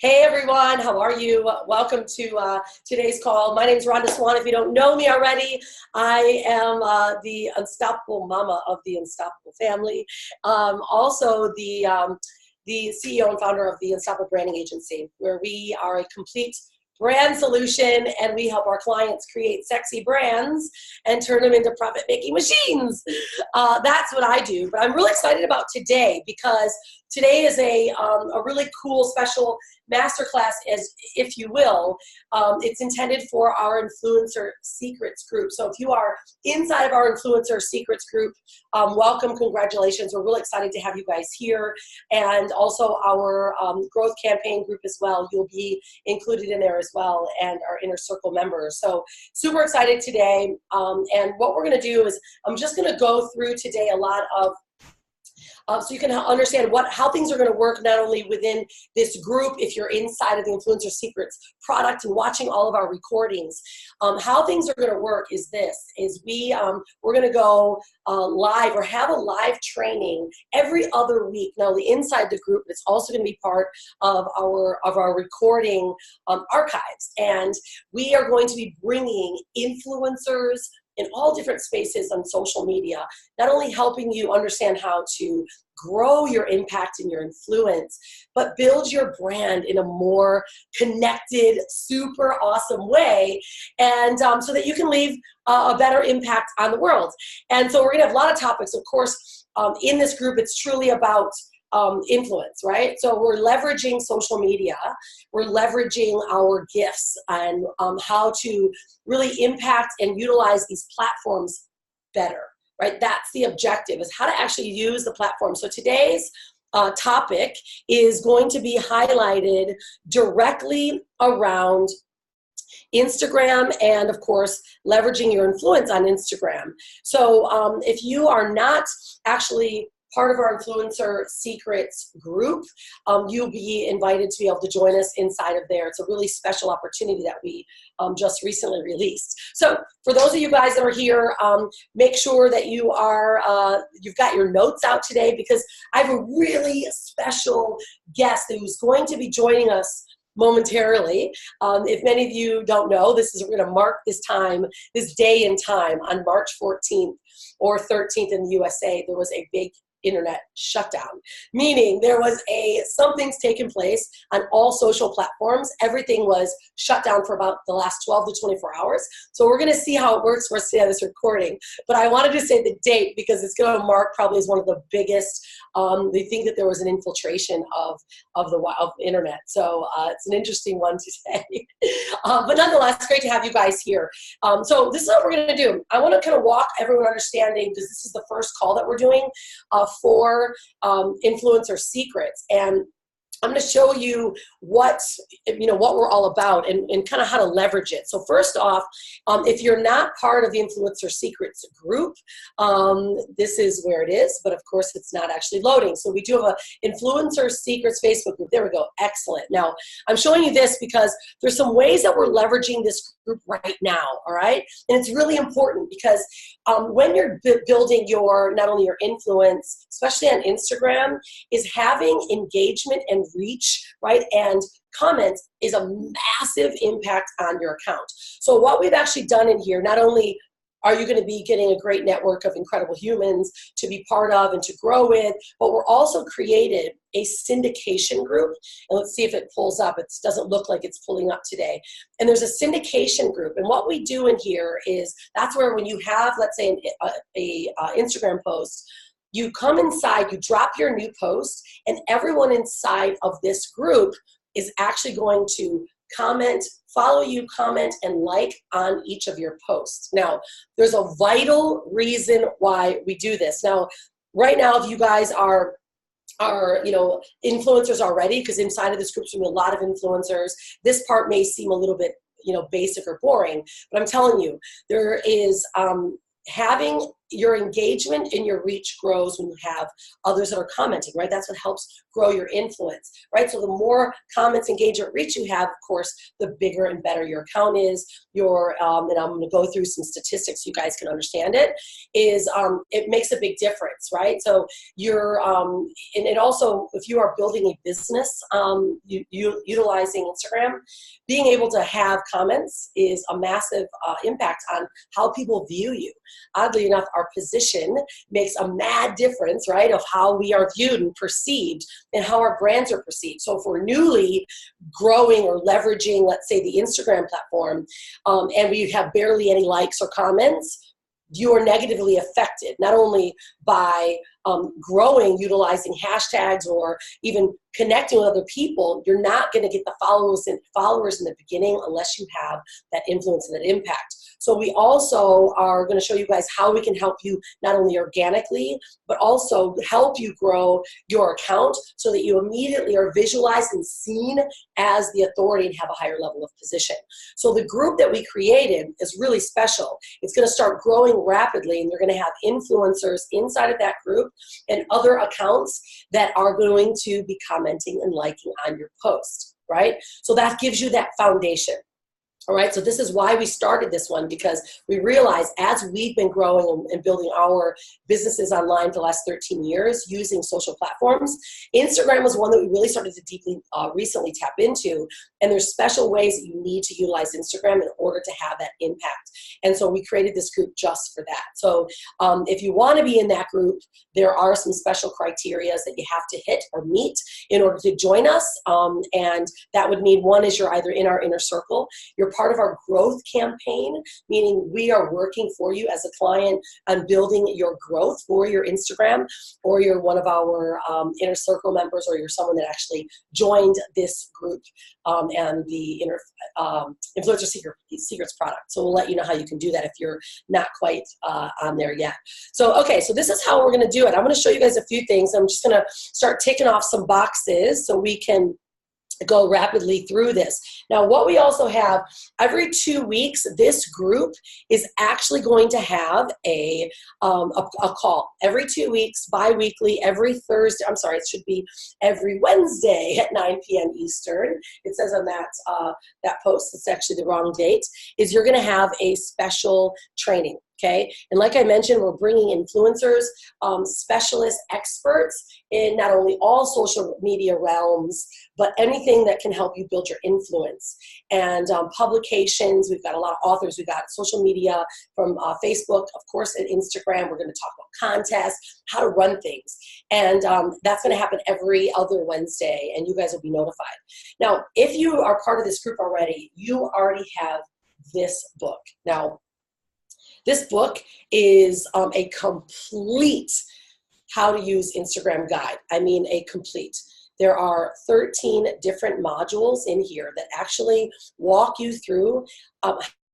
Hey everyone, how are you? Welcome to today's call. My name is Rhonda Swan. If you don't know me already, I am the unstoppable mama of the Unstoppable family. Also the CEO and founder of the Unstoppable Branding Agency, where we are a complete brand solution and we help our clients create sexy brands and turn them into profit-making machines. That's what I do. But I'm really excited about today because today is a really cool special masterclass, as if you will. It's intended for our Influencer Secrets group. So if you are inside of our Influencer Secrets group, welcome, congratulations. We're really excited to have you guys here. And also our growth campaign group as well. You'll be included in there as well, and our Inner Circle members. So super excited today. And what we're gonna do is I'm just gonna go through today a lot of so you can understand how things are going to work, not only within this group, if you're inside of the Influencer Secrets product and watching all of our recordings. How things are going to work is we're going to go live or have a live training every other week. Now, inside the group, it's also going to be part of our recording archives, and we are going to be bringing influencers in all different spaces on social media, not only helping you understand how to grow your impact and your influence, but build your brand in a more connected, super awesome way, and so that you can leave a better impact on the world. And so we're gonna have a lot of topics, of course. In this group, it's truly about influence, right? So we're leveraging social media, we're leveraging our gifts, and how to really impact and utilize these platforms better, right? That's the objective, is how to actually use the platform. So today's topic is going to be highlighted directly around Instagram and, of course, leveraging your influence on Instagram. So if you are not actually part of our Influencer Secrets group, you'll be invited to be able to join us inside of there. It's a really special opportunity that we just recently released. So for those of you guys that are here, make sure that you've got your notes out today, because I have a really special guest who's going to be joining us momentarily. If many of you don't know, we're going to mark this day and time on March 14th or 13th in the USA. There was a big internet shutdown, meaning there was something's taken place on all social platforms. Everything was shut down for about the last 12 to 24 hours. So we're going to see how it works for us to have this recording. But I wanted to say the date because it's going to mark probably as one of the biggest. They think that there was an infiltration of the internet. So it's an interesting one to say. But nonetheless, great to have you guys here. So this is what we're going to do. I want to kind of walk everyone understanding, because this is the first call that we're doing for Influencer Secrets, and I'm going to show you what we're all about and kind of how to leverage it. So first off, if you're not part of the Influencer Secrets group, this is where it is, but of course it's not actually loading. So we do have an Influencer Secrets Facebook group. There we go. Excellent. Now, I'm showing you this because there's some ways that we're leveraging this group right now, all right? And it's really important because when you're building not only your influence, especially on Instagram, is having engagement and reach, right? And comments is a massive impact on your account. So what we've actually done in here, not only are you going to be getting a great network of incredible humans to be part of and to grow with, but we're also created a syndication group. And let's see if it pulls up. It doesn't look like it's pulling up today. And there's a syndication group. And what we do in here is, that's where when you have, let's say, a Instagram post, you come inside, you drop your new post, and everyone inside of this group is actually going to comment, follow you, comment, and like on each of your posts. Now, there's a vital reason why we do this. Now, right now, if you guys are influencers already, because inside of this group there's a lot of influencers, this part may seem a little bit basic or boring, but I'm telling you, there is having your engagement and your reach grows when you have others that are commenting, right? That's what helps grow your influence, right? So the more comments, engagement, reach you have, of course, the bigger and better your account is. And I'm going to go through some statistics so you guys can understand it, it makes a big difference, right? So and it also, if you are building a business, utilizing Instagram, being able to have comments is a massive impact on how people view you. Oddly enough, our position makes a mad difference, right, of how we are viewed and perceived and how our brands are perceived. So if we're newly growing or leveraging, let's say, the Instagram platform, and we have barely any likes or comments, you are negatively affected, not only by growing, utilizing hashtags, or even connecting with other people. You're not going to get the followers in the beginning unless you have that influence and that impact. So we also are going to show you guys how we can help you not only organically, but also help you grow your account so that you immediately are visualized and seen as the authority and have a higher level of position. So the group that we created is really special. It's going to start growing rapidly, and you're going to have influencers inside of that group and other accounts that are going to be commenting and liking on your post, right? So that gives you that foundation. All right, so this is why we started this one, because we realized as we've been growing and building our businesses online for the last 13 years using social platforms, Instagram was one that we really started to deeply recently tap into. And there's special ways that you need to utilize Instagram in order to have that impact. And so we created this group just for that. So if you want to be in that group, there are some special criteria that you have to hit or meet in order to join us. And that would mean, one is you're either in our inner circle, you're part of our growth campaign, meaning we are working for you as a client on building your growth for your Instagram, or you're one of our inner circle members, or you're someone that actually joined this group and the Influencer Secrets product. So we'll let you know how you can do that if you're not quite on there yet. So, okay, so this is how we're going to do it. I'm going to show you guys a few things. I'm just going to start ticking off some boxes so we can go rapidly through this. Now, what we also have, every 2 weeks, this group is actually going to have a call. Every 2 weeks, bi-weekly, every Thursday, I'm sorry, it should be every Wednesday at 9 p.m. Eastern. It says on that post, it's actually the wrong date, is you're gonna have a special training. Okay, and like I mentioned, we're bringing influencers, specialists, experts in not only all social media realms, but anything that can help you build your influence. And publications, we've got a lot of authors, we've got social media from Facebook, of course, and Instagram. We're going to talk about contests, how to run things. And that's going to happen every other Wednesday, and you guys will be notified. Now, if you are part of this group already, you already have this book. Now, this book is a complete how to use Instagram guide. I mean, a complete. There are 13 different modules in here that actually walk you through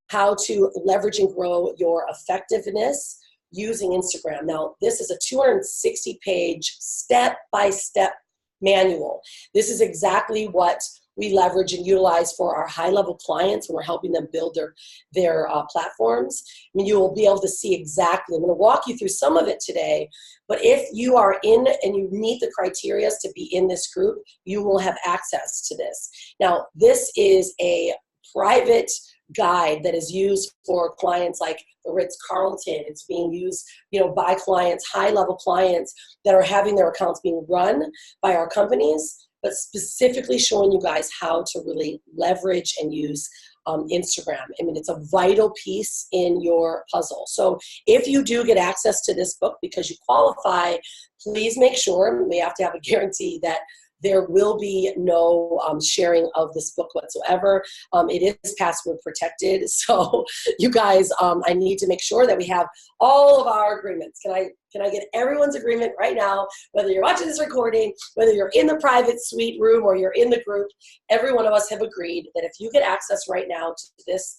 how to leverage and grow your effectiveness using Instagram. Now, this is a 260-page step-by-step manual. This is exactly what we leverage and utilize for our high-level clients when we're helping them build their platforms. I mean, you will be able to see exactly. I'm going to walk you through some of it today, but if you are in and you meet the criteria to be in this group, you will have access to this. Now, this is a private guide that is used for clients like the Ritz-Carlton. It's being used, by clients, high-level clients that are having their accounts being run by our companies, but specifically showing you guys how to really leverage and use Instagram. I mean, it's a vital piece in your puzzle. So if you do get access to this book because you qualify, please make sure, we have to have a guarantee that there will be no sharing of this book whatsoever. It is password protected. So you guys, I need to make sure that we have all of our agreements. Can I Can I get everyone's agreement right now, whether you're watching this recording, whether you're in the private suite room or you're in the group, every one of us have agreed that if you get access right now to this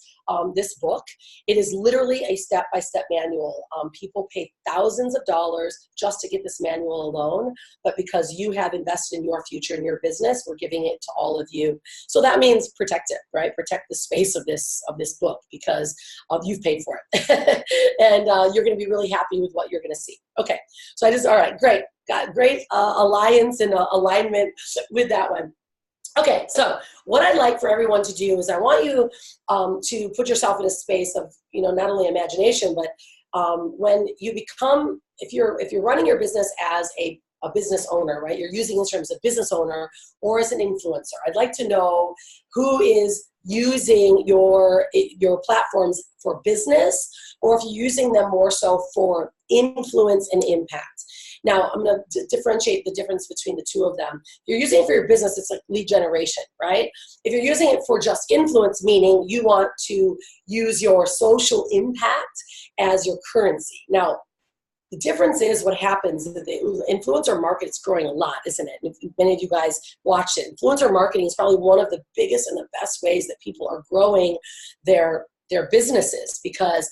book, it is literally a step-by-step manual. People pay thousands of dollars just to get this manual alone, but because you have invested in your future and your business, we're giving it to all of you. So that means protect it, right? Protect the space of this book because you've paid for it. And you're going to be really happy with what you're going to see. Okay, so all right, great. Got great alliance and alignment with that one. Okay, so what I'd like for everyone to do is I want you to put yourself in a space of, not only imagination, but when you become, if you're running your business as a business owner, right? You're using Instagram as a business owner or as an influencer. I'd like to know who is using your platforms for business, or if you're using them more so for influence and impact. Now, I'm going to differentiate the difference between the two of them. If you're using it for your business, it's like lead generation, right? If you're using it for just influence, meaning you want to use your social impact as your currency. Now, the difference is what happens is that the influencer market is growing a lot, isn't it? If many of you guys watched it. Influencer marketing is probably one of the biggest and the best ways that people are growing their businesses, because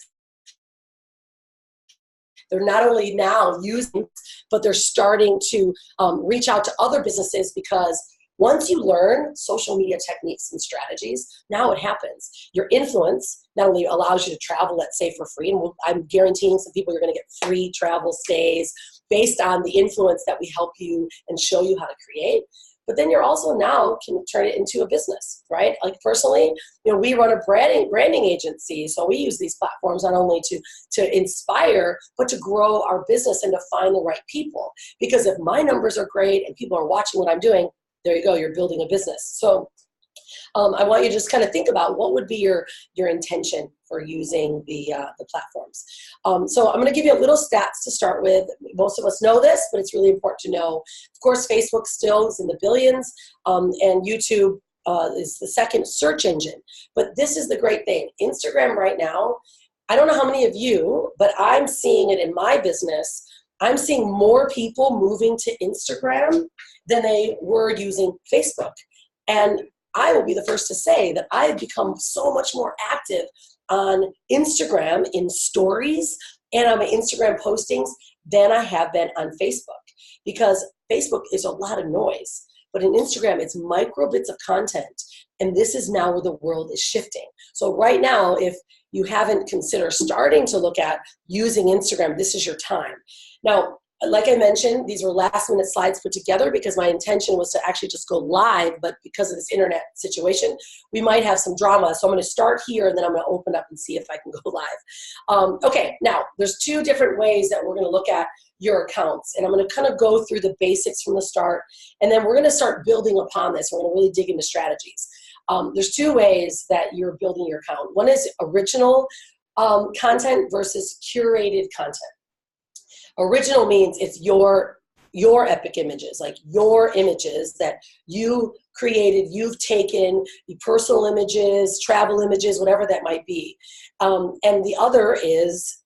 they're not only now using, but they're starting to reach out to other businesses, because once you learn social media techniques and strategies, now what happens? Your influence not only allows you to travel, let's say, for free, and I'm guaranteeing some people you're going to get free travel stays based on the influence that we help you and show you how to create. But then you're also now can turn it into a business, right? Like personally, we run a branding agency, so we use these platforms not only to inspire, but to grow our business and to find the right people. Because if my numbers are great and people are watching what I'm doing, there you go, you're building a business. So I want you to just kind of think about what would be your intention for using the platforms. So I'm going to give you a little stats to start with. Most of us know this, but it's really important to know. Of course, Facebook still is in the billions, and YouTube is the second search engine. But this is the great thing. Instagram right now, I don't know how many of you, but I'm seeing it in my business. I'm seeing more people moving to Instagram than they were using Facebook. And I will be the first to say that I've become so much more active on Instagram in stories and on my Instagram postings than I have been on Facebook, because Facebook is a lot of noise, but in Instagram it's micro bits of content, and this is now where the world is shifting. So right now, if you haven't considered starting to look at using Instagram, this is your time. Now, like I mentioned, these were last minute slides put together because my intention was to actually just go live, but because of this internet situation, we might have some drama. So I'm going to start here and then I'm going to open up and see if I can go live. Okay, now there's two different ways that we're going to look at your accounts, and I'm going to kind of go through the basics from the start, and then we're going to start building upon this. We're going to really dig into strategies. There's two ways that you're building your account. One is original content versus curated content. Original means it's your epic images, like your images that you created, you've taken, the personal images, travel images, whatever that might be. And the other is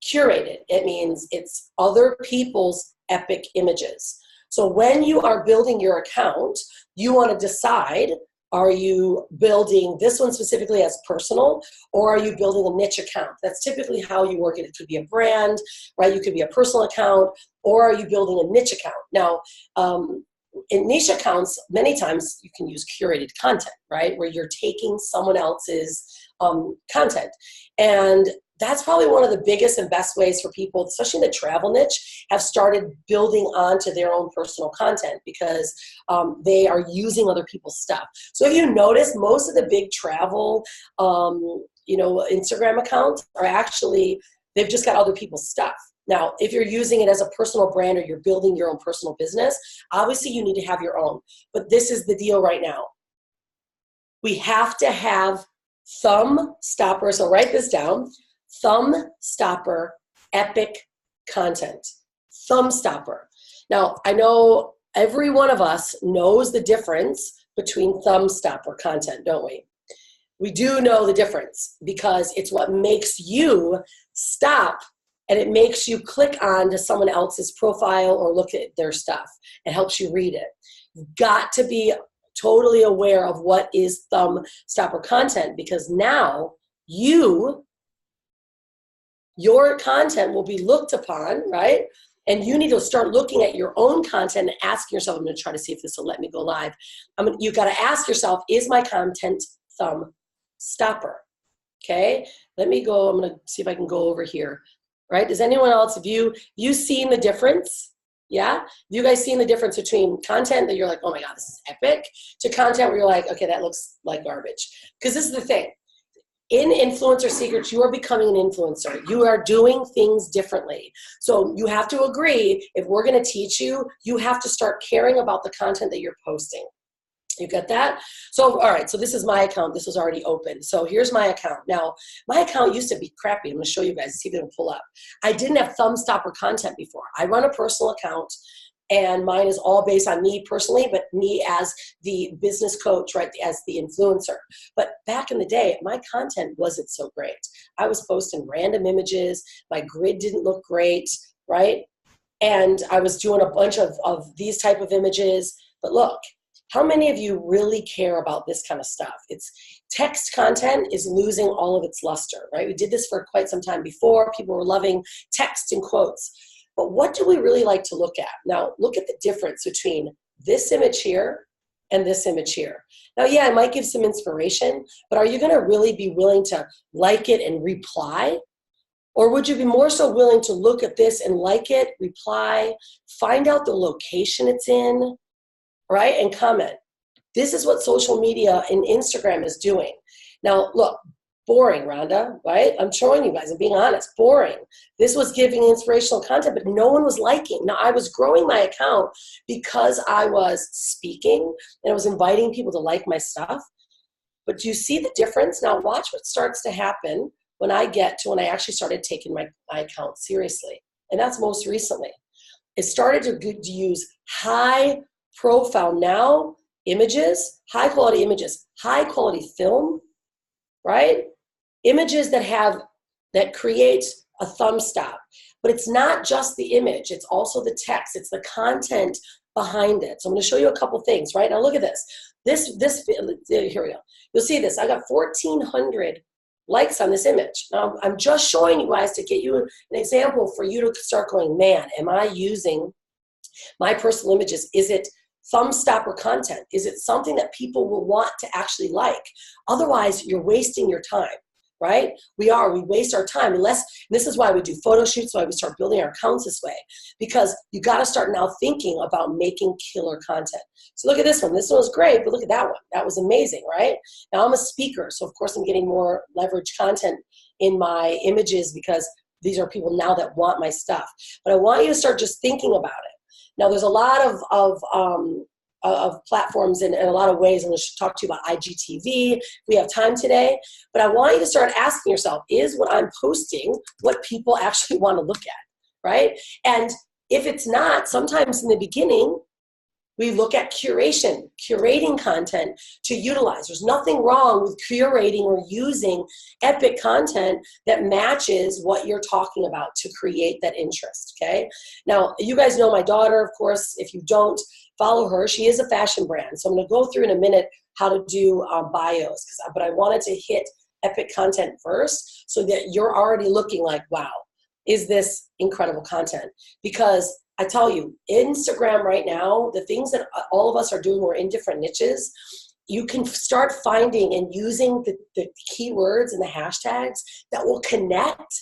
curated. It means it's other people's epic images. So when you are building your account, you want to decide, are you building this one specifically as personal, or are you building a niche account? That's typically how you work it. It could be a brand, right? You could be a personal account, or are you building a niche account? Now, in niche accounts, many times you can use curated content, right? Where you're taking someone else's content. And that's probably one of the biggest and best ways for people, especially in the travel niche, have started building onto their own personal content, because they are using other people's stuff. So if you notice, most of the big travel, Instagram accounts are actually, they've just got other people's stuff. Now, if you're using it as a personal brand or you're building your own personal business, obviously you need to have your own. But this is the deal right now. We have to have thumb stopper. So write this down. Thumb stopper, epic content. Thumb stopper. Now, I know every one of us knows the difference between thumb stopper content, don't we? We do know the difference because it's what makes you stop and it makes you click on to someone else's profile or look at their stuff. It helps you read it. You've got to be totally aware of what is thumb stopper content, because now your content will be looked upon, right? And you need to start looking at your own content and asking yourself, I'm going to try to see if this will let me go live. You got to ask yourself, is my content thumb stopper? Okay, let me go. I'm going to see if I can go over here, right? Does anyone else, have you seen the difference? Yeah? Have you guys seen the difference between content that you're like, oh my God, this is epic, to content where you're like, okay, that looks like garbage? Because this is the thing. In Influencer Secrets, you are becoming an influencer. You are doing things differently. So you have to agree, if we're going to teach you, you have to start caring about the content that you're posting. You get that? So, all right, so this is my account. This was already open. So here's my account. Now, my account used to be crappy. I'm going to show you guys, see if it'll pull up. I didn't have thumb stopper content before. I run a personal account, and mine is all based on me personally, but me as the business coach, right, as the influencer. But back in the day, my content wasn't so great. I was posting random images. My grid didn't look great, right? And I was doing a bunch of these type of images. But look, how many of you really care about this kind of stuff? It's text content is losing all of its luster, right? We did this for quite some time before. People were loving text and quotes. But what do we really like to look at? Now, look at the difference between this image here and this image here. Now, yeah, it might give some inspiration, but are you going to really be willing to like it and reply? Or would you be more so willing to look at this and like it, reply, find out the location it's in, right, and comment? This is what social media and Instagram is doing. Now, look, boring, Rhonda, right? I'm showing you guys, I'm being honest, boring. This was giving inspirational content, but no one was liking. Now, I was growing my account because I was speaking and I was inviting people to like my stuff. But do you see the difference? Now, watch what starts to happen when I actually started taking my account seriously. And that's most recently. It started to use high profile now images, high quality images, high quality film, right? Images that create a thumb stop. But it's not just the image, it's also the text, it's the content behind it. So I'm going to show you a couple things, right? Now look at this. Here we go. You'll see this. I got 1,400 likes on this image. Now I'm just showing you guys to get you an example for you to start going, man, am I using my personal images? Is it thumb stopper content? Is it something that people will want to actually like? Otherwise, you're wasting your time, right? We waste our time unless, and this is why we do photo shoots, why we start building our accounts this way, because you got to start now thinking about making killer content. So look at this one. This one was great, but look at that one. That was amazing, right? Now I'm a speaker, so of course I'm getting more leverage content in my images because these are people now that want my stuff. But I want you to start just thinking about it. Now, there's a lot of platforms and a lot of ways. I'm going to talk to you about IGTV. We have time today. But I want you to start asking yourself, is what I'm posting what people actually want to look at, right? And if it's not, sometimes in the beginning, we look at curating content to utilize. There's nothing wrong with curating or using epic content that matches what you're talking about to create that interest, okay? Now, you guys know my daughter, of course. If you don't follow her, she is a fashion brand. So I'm going to go through in a minute how to do bios, but I wanted to hit epic content first so that you're already looking like, wow, is this incredible content? Because I tell you, Instagram right now, the things that all of us are doing, we're in different niches. You can start finding and using the keywords and the hashtags that will connect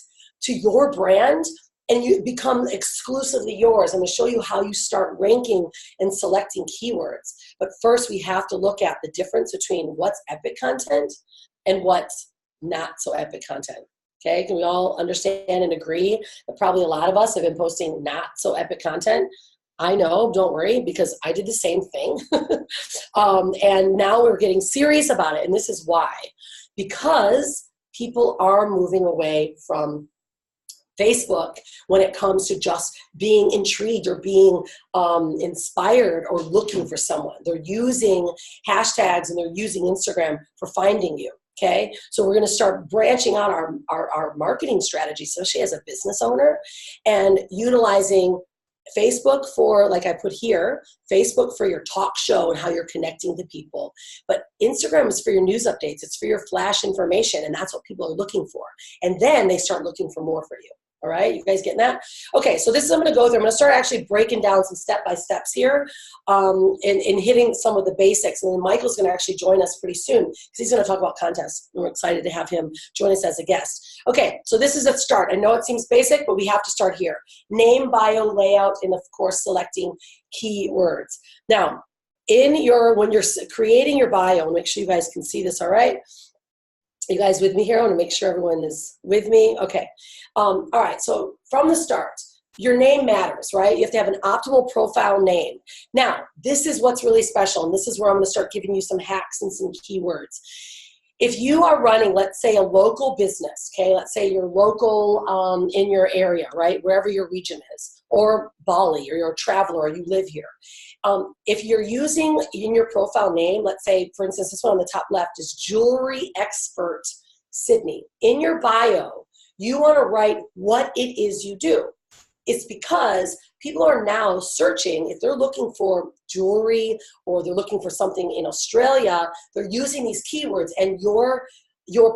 to your brand and you become exclusively yours. I'm going to show you how you start ranking and selecting keywords. But first, we have to look at the difference between what's epic content and what's not so epic content. Okay, can we all understand and agree that probably a lot of us have been posting not so epic content? I know, don't worry, because I did the same thing. And now we're getting serious about it. And this is why. Because people are moving away from Facebook when it comes to just being intrigued or being inspired or looking for someone. They're using hashtags and they're using Instagram for finding you. Okay, so we're going to start branching out our marketing strategy, especially as a business owner, and utilizing Facebook for, like I put here, Facebook for your talk show and how you're connecting to people. But Instagram is for your news updates. It's for your flash information, and that's what people are looking for. And then they start looking for more for you. All right, you guys getting that? Okay, so this is what I'm going to go through. I'm going to start actually breaking down some step-by-steps here and hitting some of the basics. And then Michael's going to actually join us pretty soon because he's going to talk about contests. We're excited to have him join us as a guest. Okay, so this is a start. I know it seems basic, but we have to start here. Name, bio, layout, and of course, selecting keywords. Now, when you're creating your bio, make sure you guys can see this, all right? You guys with me here? I want to make sure everyone is with me. Okay. All right. So from the start, your name matters, right? You have to have an optimal profile name. Now, this is what's really special, and this is where I'm going to start giving you some hacks and some keywords. If you are running, let's say, a local business, okay, let's say you're local in your area, right, wherever your region is, or Bali, or you're a traveler, or you live here. If you're using in your profile name, let's say, for instance, this one on the top left is Jewelry Expert Sydney. In your bio, you want to write what it is you do. It's because people are now searching, if they're looking for jewelry or they're looking for something in Australia, they're using these keywords, and your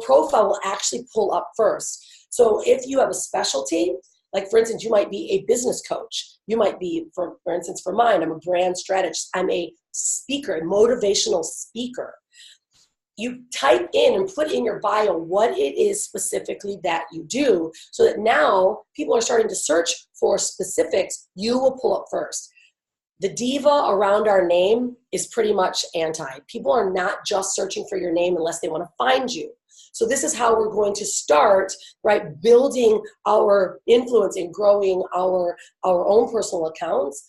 profile will actually pull up first. So if you have a specialty, like for instance, you might be a business coach. You might be, for instance, for mine, I'm a brand strategist. I'm a speaker, a motivational speaker. You type in and put in your bio what it is specifically that you do, so that now people are starting to search for specifics. You will pull up first. The diva around our name is pretty much anti. People are not just searching for your name unless they want to find you. So this is how we're going to start, right, building our influence and growing our own personal accounts,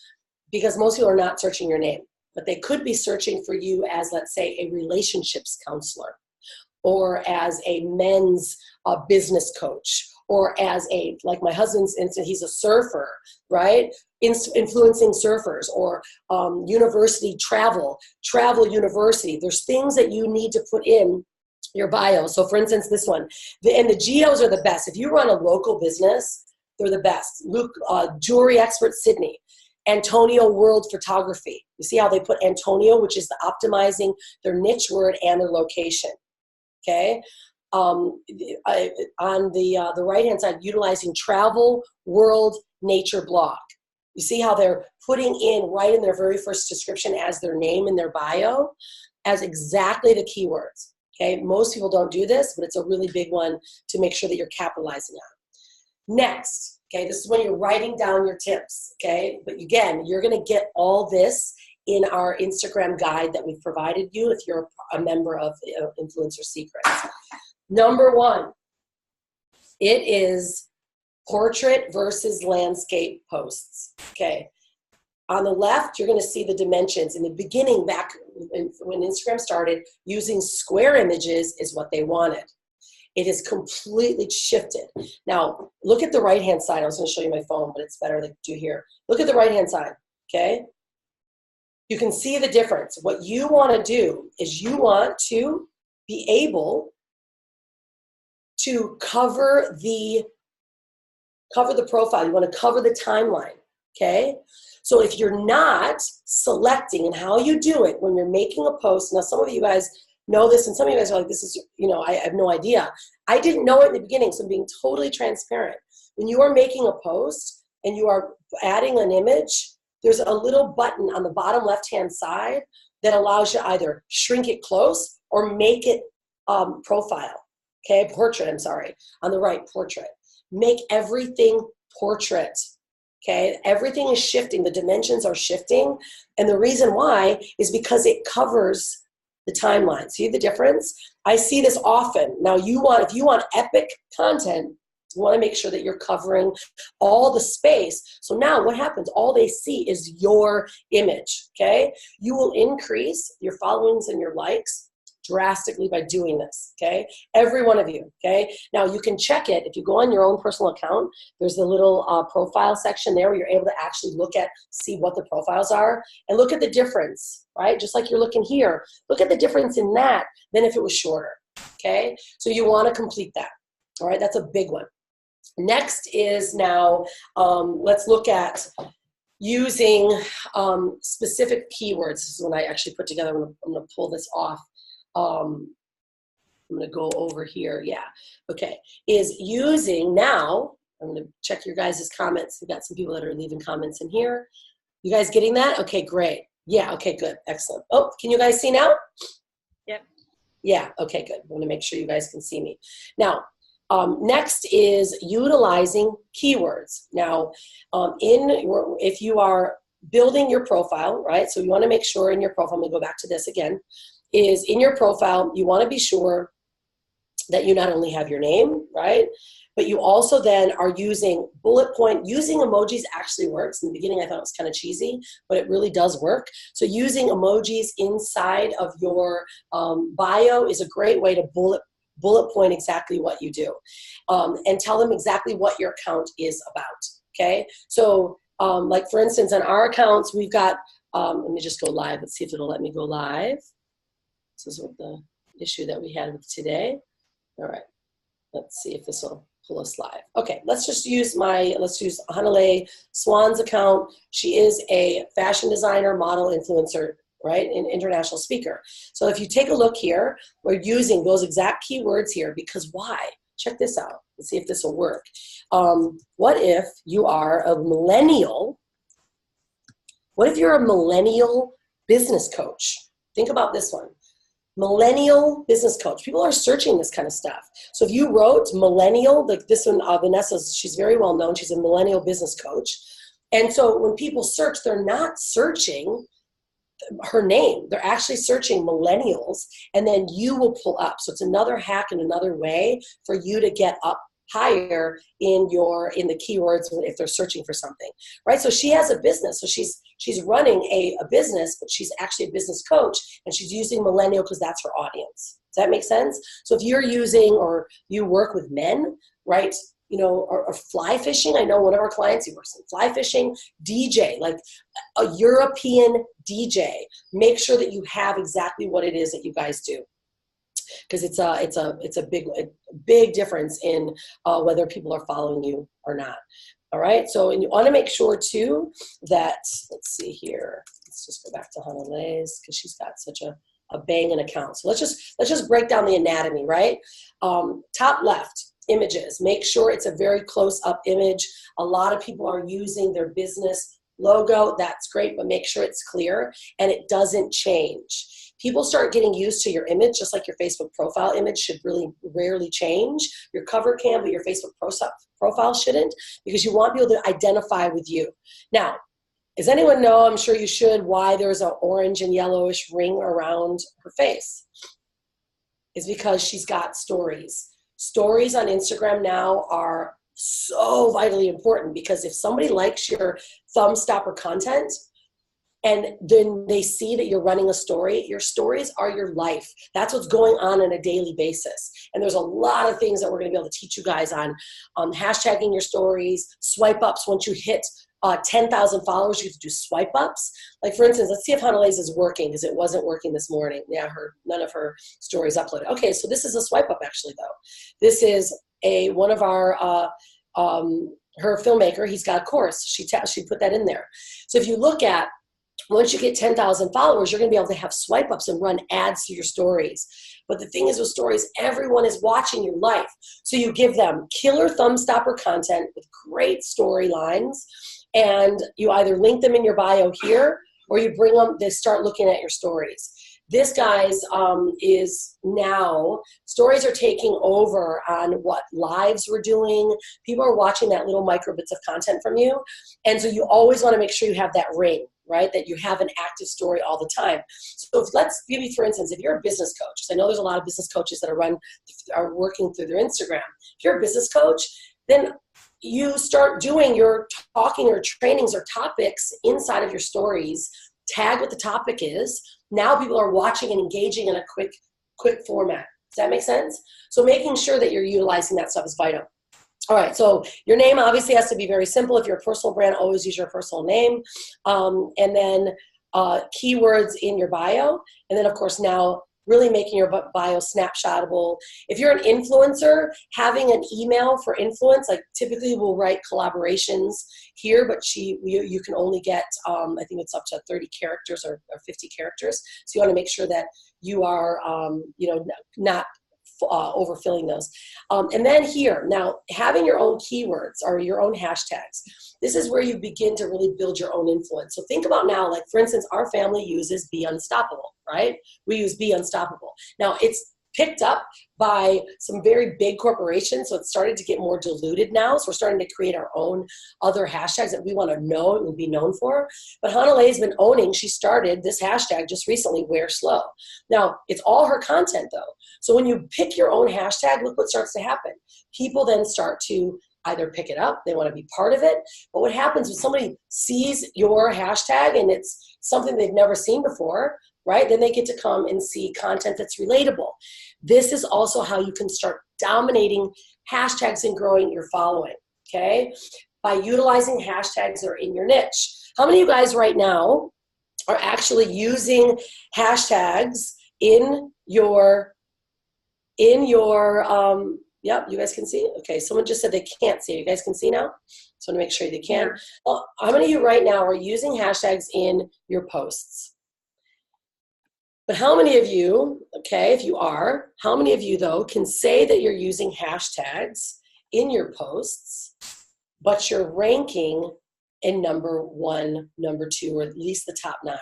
because most people are not searching your name. But they could be searching for you as, let's say, a relationships counselor, or as a men's business coach, or as a, like my husband's instance, he's a surfer, right? Influencing surfers, or university travel university. There's things that you need to put in your bio. So for instance, this one, and the geos are the best. If you run a local business, they're the best. Jewelry Expert Sydney. Antonio World Photography. You see how they put Antonio, which is the optimizing their niche word and their location. Okay. On the right-hand side, utilizing Travel World Nature Blog. You see how they're putting in right in their very first description as their name in their bio as exactly the keywords. Okay. Most people don't do this, but it's a really big one to make sure that you're capitalizing on. Next. Okay, this is when you're writing down your tips, okay? But again, you're going to get all this in our Instagram guide that we've provided you if you're a member of Influencer Secrets. Number one, it is portrait versus landscape posts, okay? On the left, you're going to see the dimensions. In the beginning, back when Instagram started, using square images is what they wanted. It has completely shifted. Now, look at the right-hand side. I was going to show you my phone, but it's better to do here. Look at the right-hand side, okay? You can see the difference. What you want to do is you want to be able to cover the profile. You want to cover the timeline, okay? So if you're not selecting and how you do it when you're making a post, now some of you guys know this, and some of you guys are like, this is, I have no idea. I didn't know it in the beginning, so I'm being totally transparent. When you are making a post and you are adding an image, there's a little button on the bottom left-hand side that allows you to either shrink it close or make it profile, okay, portrait, I'm sorry, on the right, portrait. Make everything portrait, okay? Everything is shifting, the dimensions are shifting, and the reason why is because it covers the timeline. See the difference? I see this often. Now if you want epic content, you want to make sure that you're covering all the space. So now what happens? All they see is your image, okay? You will increase your followings and your likes drastically by doing this, okay? Every one of you, okay? Now you can check it. If you go on your own personal account, there's a little profile section there where you're able to actually see what the profiles are and look at the difference, right? Just like you're looking here, look at the difference in that than if it was shorter, okay? So you want to complete that, all right? That's a big one. Next is now, let's look at using specific keywords. This is when I actually put together, I'm gonna pull this off. I'm gonna go over here, yeah, okay. Is using now, I'm gonna check your guys' comments. We've got some people that are leaving comments in here. You guys getting that? Okay, great. Yeah, okay, good, excellent. Oh, can you guys see now? Yep. Yeah, okay, good. I wanna make sure you guys can see me. Now, next is utilizing keywords. Now, if you are building your profile, right? So you want to make sure in your profile, I'm going to go back to this again, is in your profile, you want to be sure that you not only have your name, right? But you also then are using using emojis actually works. In the beginning, I thought it was kind of cheesy, but it really does work. So using emojis inside of your bio is a great way to bullet point exactly what you do, and tell them exactly what your account is about, okay? So like for instance, on our accounts, we've got, let me just go live. Let's see if it'll let me go live. This is what the issue that we had with today. All right, let's see if this will pull us live. Okay, let's use Hanalei Swan's account. She is a fashion designer, model, influencer, right, an international speaker. So if you take a look here, we're using those exact keywords here because why? Check this out. Let's see if this will work. What if you are a millennial? What if you're a millennial business coach? Think about this one. Millennial business coach. People are searching this kind of stuff. So if you wrote millennial, like this one, Vanessa's, she's very well known. She's a millennial business coach. And so when people search, they're not searching her name. They're actually searching millennials, and then you will pull up. So it's another hack and another way for you to get up higher in the keywords if they're searching for something, right? So she has a business. So she's running a business, but she's actually a business coach, and she's using millennial because that's her audience. Does that make sense? So if you're using, or you work with men, right? You know, or fly fishing. I know one of our clients, he works in fly fishing, DJ, like a European DJ. Make sure that you have exactly what it is that you guys do, because it's a big difference in whether people are following you or not. All right. So, and you want to make sure too that, let's see here. Let's just go back to Hanalei's because she's got such a banging account. So let's just break down the anatomy, right? Top left. Images. Make sure it's a very close-up image. A lot of people are using their business logo. That's great, but make sure it's clear and it doesn't change. People start getting used to your image, just like your Facebook profile image should really rarely change. Your cover can, but your Facebook profile shouldn't, because you want people to identify with you. Now, does anyone know, I'm sure you should, why there's an orange and yellowish ring around her face? It's because she's got stories. Stories on Instagram now are so vitally important, because if somebody likes your thumb stopper content and then they see that you're running a story, your stories are your life. That's what's going on a daily basis. And there's a lot of things that we're going to be able to teach you guys on hashtagging your stories, swipe ups. Once you hit 10,000 followers, you have to do swipe ups. Like for instance, let's see if Hanalei's is working, because it wasn't working this morning. Yeah, none of her stories uploaded. Okay, so this is a swipe up actually though. This is one of our, her filmmaker, he's got a course. She put that in there. So if you look at, once you get 10,000 followers, you're going to be able to have swipe ups and run ads to your stories. But the thing is with stories, everyone is watching your life. So you give them killer thumb stopper content with great storylines, and you either link them in your bio here, or you bring them, they start looking at your stories. This, guys, is now, stories are taking over on what lives we're doing. People are watching that little micro bits of content from you. And so you always want to make sure you have that ring, right? That you have an active story all the time. So let's give you, for instance, if you're a business coach, I know there's a lot of business coaches that are working through their Instagram. If you're a business coach, then you start doing your talking or trainings or topics inside of your stories, tag what the topic is. Now people are watching and engaging in a quick format. Does that make sense? So making sure that you're utilizing that stuff is vital. All right, so your name obviously has to be very simple. If you're a personal brand, always use your personal name. And then keywords in your bio. And then, of course, now really making your bio snapshotable. If you're an influencer, having an email for influence, like typically we'll write collaborations here, but you can only get, I think it's up to 30 characters or 50 characters. So you want to make sure that you are, not overfilling those. And then here, now having your own keywords or your own hashtags, this is where you begin to really build your own influence. So think about now, like for instance, our family uses Be Unstoppable, right? We use Be Unstoppable. Now it's picked up by some very big corporations, so it's started to get more diluted now. So we're starting to create our own other hashtags that we want to know and be known for. But Hanalei has been owning, she started this hashtag just recently, Wear Slow. Now, it's all her content though. So when you pick your own hashtag, look what starts to happen. People then start to either pick it up, they want to be part of it. But what happens when somebody sees your hashtag and it's something they've never seen before, right? Then they get to come and see content that's relatable. This is also how you can start dominating hashtags and growing your following, okay? By utilizing hashtags that are in your niche. How many of you guys right now are actually using hashtags in your, yep, you guys can see? Okay, someone just said they can't see. You guys can see now? So I want to make sure they can. Yeah. Well, how many of you right now are using hashtags in your posts? But how many of you, okay, if you are, how many of you though can say that you're using hashtags in your posts, but you're ranking in number 1, number 2, or at least the top 9?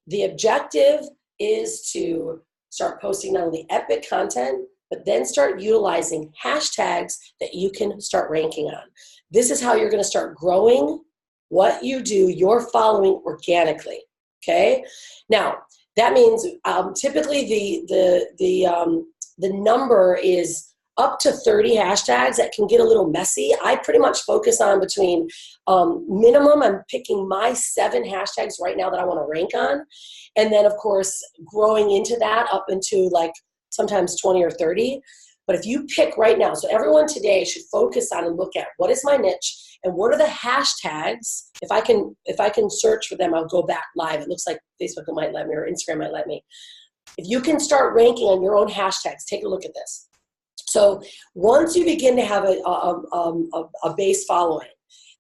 The objective is to start posting not only epic content, but then start utilizing hashtags that you can start ranking on. This is how you're going to start growing what you do, your following organically. Okay. Now that means typically the number is up to 30 hashtags. That can get a little messy. I pretty much focus on between minimum. I'm picking my 7 hashtags right now that I want to rank on, and then of course growing into that up into like sometimes 20 or 30. But if you pick right now, so everyone today should focus on and look at what is my niche and what are the hashtags. If I can search for them, I'll go back live. It looks like Facebook might let me or Instagram might let me. If you can start ranking on your own hashtags, take a look at this. So once you begin to have a base following,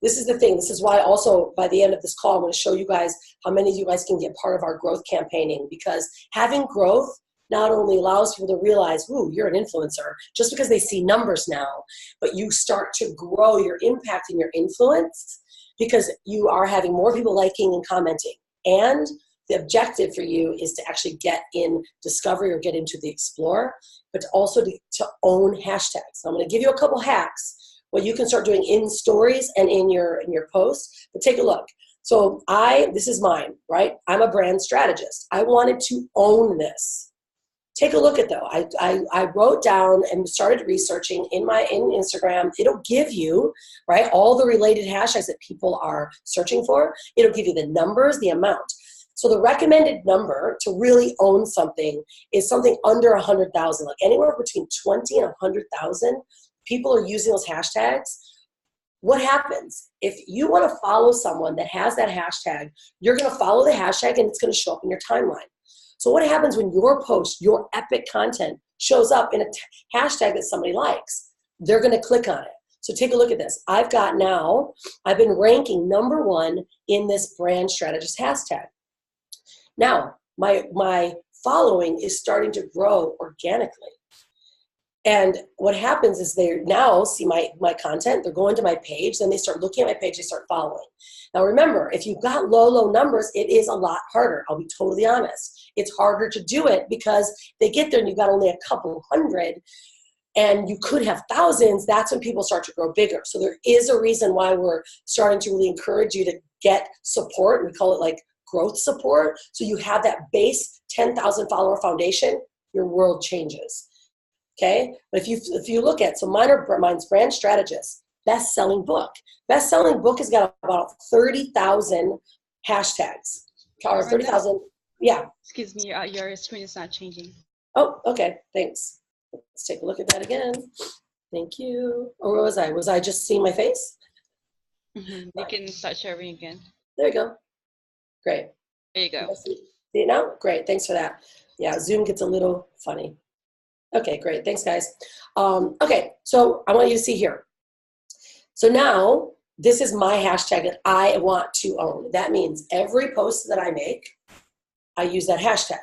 this is the thing. This is why also by the end of this call, I'm going to show you guys how many of you guys can get part of our growth campaigning, because having growth not only allows people to realize, ooh, you're an influencer, just because they see numbers now, but you start to grow your impact and your influence because you are having more people liking and commenting. And the objective for you is to actually get in discovery or get into the explore, but also to own hashtags. So I'm going to give you a couple hacks, what you can start doing in stories and in your posts. But take a look. So this is mine, right? I'm a brand strategist. I wanted to own this. Take a look at though. I wrote down and started researching in Instagram. It'll give you, right, all the related hashtags that people are searching for. It'll give you the numbers, the amount. So the recommended number to really own something is something under 100,000, like anywhere between 20 and 100,000 people are using those hashtags. What happens? If you want to follow someone that has that hashtag, you're going to follow the hashtag and it's going to show up in your timeline. So what happens when your post, your epic content shows up in a hashtag that somebody likes? They're going to click on it. So take a look at this. I've been ranking number 1 in this brand strategist hashtag. Now, my following is starting to grow organically. And what happens is they now see my content, they're going to my page, then they start looking at my page, they start following. Now remember, if you've got low numbers, it is a lot harder. I'll be totally honest. It's harder to do it because they get there and you've got only a couple hundred and you could have thousands. That's when people start to grow bigger. So there is a reason why we're starting to really encourage you to get support. We call it like growth support. So you have that base 10,000 follower foundation, your world changes. Okay, but if you look at, so mine's brand strategist, best-selling book. Best-selling book has got about 30,000 hashtags, or 30,000. Yeah. Excuse me, your screen is not changing. Oh, okay. Thanks. Let's take a look at that again. Thank you. Or where was I? Was I just seeing my face? Mm-hmm. You can start sharing again. There you go. Great. There you go. See it now? Great. Thanks for that. Yeah, Zoom gets a little funny. Okay, great. Thanks, guys. Okay, so I want you to see here. So now this is my hashtag that I want to own. That means every post that I make, I use that hashtag.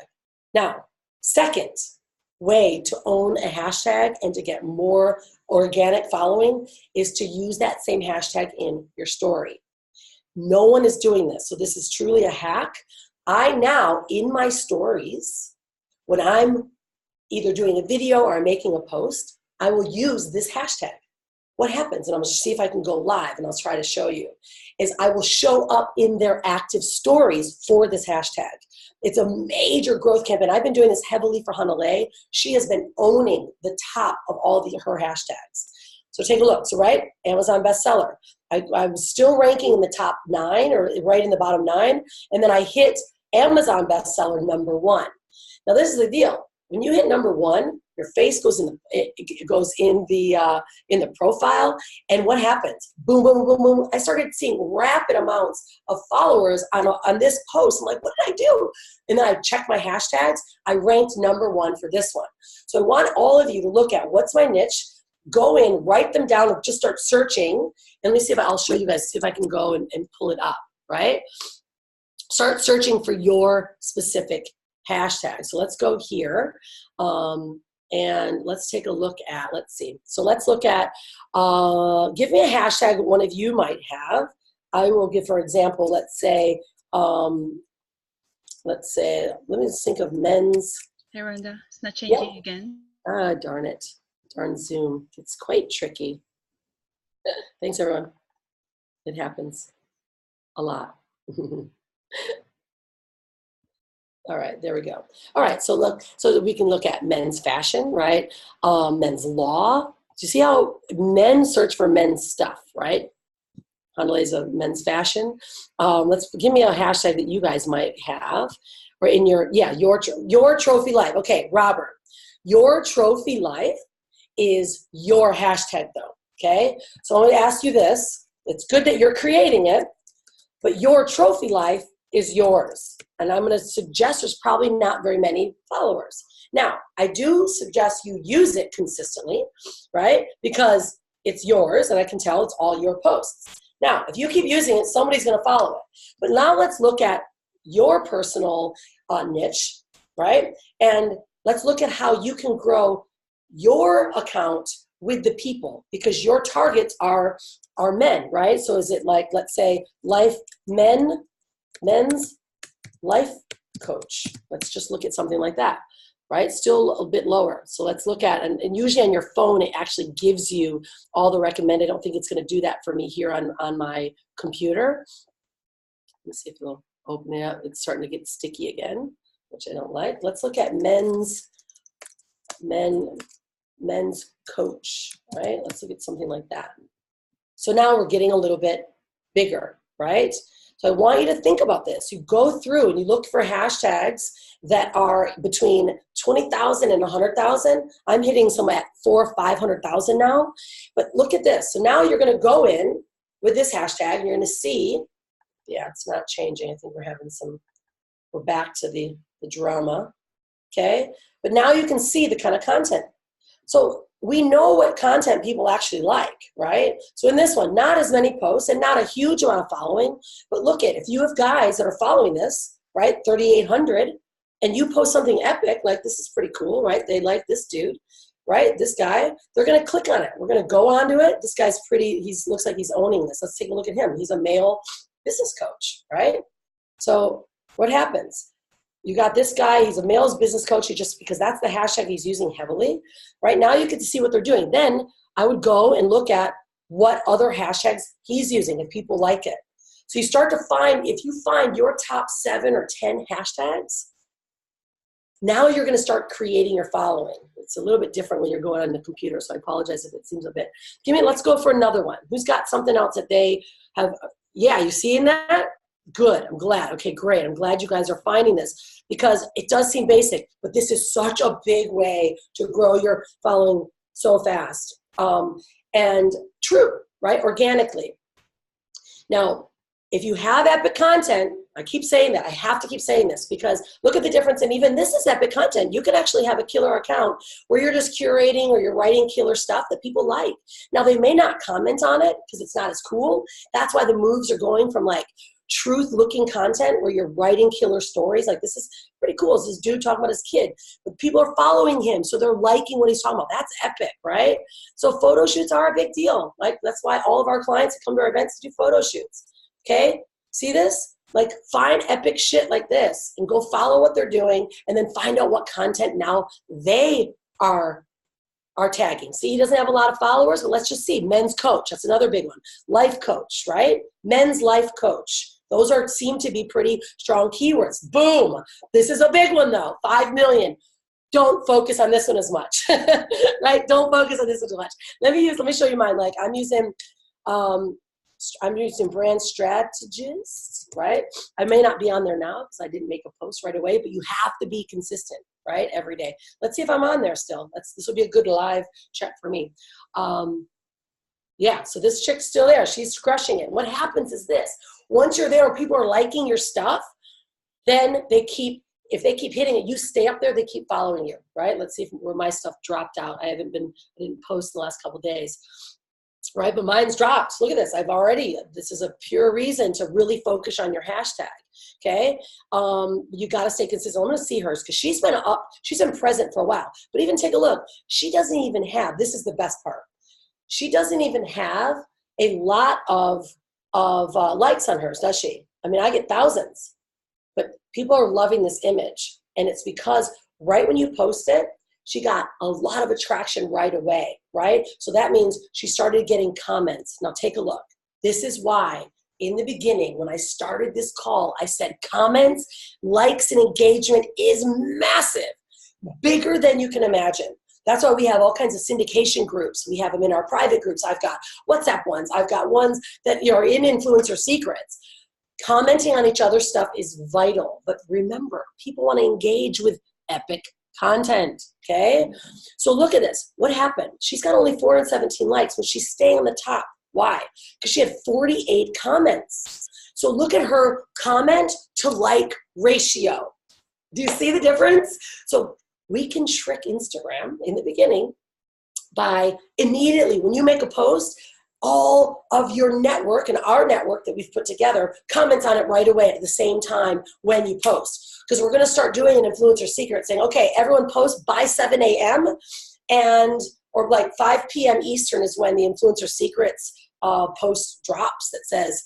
Now, second way to own a hashtag and to get more organic following is to use that same hashtag in your story. No one is doing this, so this is truly a hack. I now, in my stories, when I'm either doing a video or I'm making a post, I will use this hashtag. What happens, and I'm going to see if I can go live and I'll try to show you, is I will show up in their active stories for this hashtag. It's a major growth campaign. I've been doing this heavily for Hanalei. She has been owning the top of all her hashtags. So take a look. So right, Amazon bestseller. I'm still ranking in the top 9 or right in the bottom 9, and then I hit Amazon bestseller #1. Now this is the deal. When you hit #1, your face goes in the profile, and what happens? Boom, boom, boom, boom. I started seeing rapid amounts of followers on this post. I'm like, what did I do? And then I checked my hashtags. I ranked #1 for this one. So I want all of you to look at what's my niche. Go in, write them down, and just start searching. And let me see if I'll show you guys. See if I can go and pull it up. Right? Start searching for your specific hashtag. So let's go here. And let's take a look at, let's see. So let's look at, give me a hashtag that one of you might have. I will give, for example, let's say, let me just think of men's. Hey, Rhonda, it's not changing again. Ah, darn it. Darn Zoom. It's quite tricky. Thanks, everyone. It happens a lot. All right, there we go. All right, so look, so that we can look at men's fashion, right? Men's law. Do you see how men search for men's stuff, right? Hanalei's a men's fashion. Let's give me a hashtag that you guys might have, or in your trophy life. Okay, Robert, your trophy life is your hashtag, though. Okay, so I'm going to ask you this. It's good that you're creating it, but your trophy life is yours. And I'm going to suggest there's probably not very many followers. Now, I do suggest you use it consistently, right? Because it's yours, and I can tell it's all your posts. Now, if you keep using it, somebody's going to follow it. But now let's look at your personal niche, right? And let's look at how you can grow your account with the people, because your targets are men, right? So is it like, let's say, men's life coach? Let's just look at something like that, right? Still a bit lower. So let's look at, and usually on your phone, it actually gives you all the recommended. I don't think it's going to do that for me here on my computer. Let me see if it'll open it up. It's starting to get sticky again, which I don't like. Let's look at men's coach, right? Let's look at something like that. So now we're getting a little bit bigger, right? So I want you to think about this. You go through and you look for hashtags that are between 20,000 and 100,000. I'm hitting some at 400,000 or 500,000 now. But look at this. So now you're going to go in with this hashtag and you're going to see, yeah, it's not changing. I think we're back to the drama, okay? But now you can see the kind of content. So we know what content people actually like, right? So in this one, not as many posts and not a huge amount of following, but look at, if you have guys that are following this, right, 3,800, and you post something epic, like this is pretty cool, right? They like this dude, right? This guy, they're gonna click on it. We're gonna go onto it. This guy's pretty, looks like he's owning this. Let's take a look at him. He's a male business coach, right? So what happens? You got this guy, he's a male's business coach, because that's the hashtag he's using heavily. Right now you get to see what they're doing. Then I would go and look at what other hashtags he's using if people like it. So you start to find, if you find your top 7 or 10 hashtags, now you're going to start creating your following. It's a little bit different when you're going on the computer, so I apologize if it seems a bit. Let's go for another one. Who's got something else that they have? Yeah, you seeing that? Good, I'm glad. Okay, great. I'm glad you guys are finding this, because it does seem basic, but this is such a big way to grow your following so fast. And true, right? Organically. Now, if you have epic content, I keep saying that, I have to keep saying this, because look at the difference. And even this is epic content. You can actually have a killer account where you're just curating or you're writing killer stuff that people like. Now, they may not comment on it because it's not as cool. That's why the moves are going from like truth looking content where you're writing killer stories. Like, this is pretty cool. It's this dude talking about his kid, but people are following him, so they're liking what he's talking about. That's epic, right? So photo shoots are a big deal. Like, that's why all of our clients that come to our events do photo shoots. Okay, see this? Like, find epic shit like this and go follow what they're doing, and then find out what content now they are tagging. See, he doesn't have a lot of followers, but let's just see. Men's coach, that's another big one. Life coach, right? Men's life coach. Those seem to be pretty strong keywords. Boom. This is a big one though. 5 million. Don't focus on this one as much, right? Don't focus on this one too much. Let me show you mine. Like, I'm using brand strategist, right? I may not be on there now because I didn't make a post right away, but you have to be consistent, right? Every day. Let's see if I'm on there still. This will be a good live check for me. Yeah, so this chick's still there. She's crushing it. What happens is this. Once you're there and people are liking your stuff, then if they keep hitting it, you stay up there, they keep following you, right? Let's see where my stuff dropped out. I didn't post the last couple of days. Right, but mine's dropped. Look at this. This is a pure reason to really focus on your hashtag. Okay, you got to stay consistent. I'm going to see hers because she's been present for a while. But even take a look. She doesn't even have. This is the best part. She doesn't even have a lot of likes on hers, does she? I mean, I get thousands, but people are loving this image, and it's because right when you post it, she got a lot of attraction right away, right? So that means she started getting comments. Now take a look. This is why in the beginning, when I started this call, I said comments, likes, and engagement is massive, bigger than you can imagine. That's why we have all kinds of syndication groups. We have them in our private groups. I've got WhatsApp ones. I've got ones that are in Influencer Secrets. Commenting on each other's stuff is vital. But remember, people want to engage with epic content, okay? So look at this. What happened? She's got only 417 likes, but she's staying on the top. Why? Because she had 48 comments. So look at her comment to like ratio. Do you see the difference? So we can trick Instagram in the beginning by immediately, when you make a post, all of your network and our network that we've put together comments on it right away at the same time when you post. Because we're going to start doing an Influencer Secret saying, okay, everyone post by 7 a.m. or like 5 p.m. Eastern is when the Influencer Secrets post drops that says,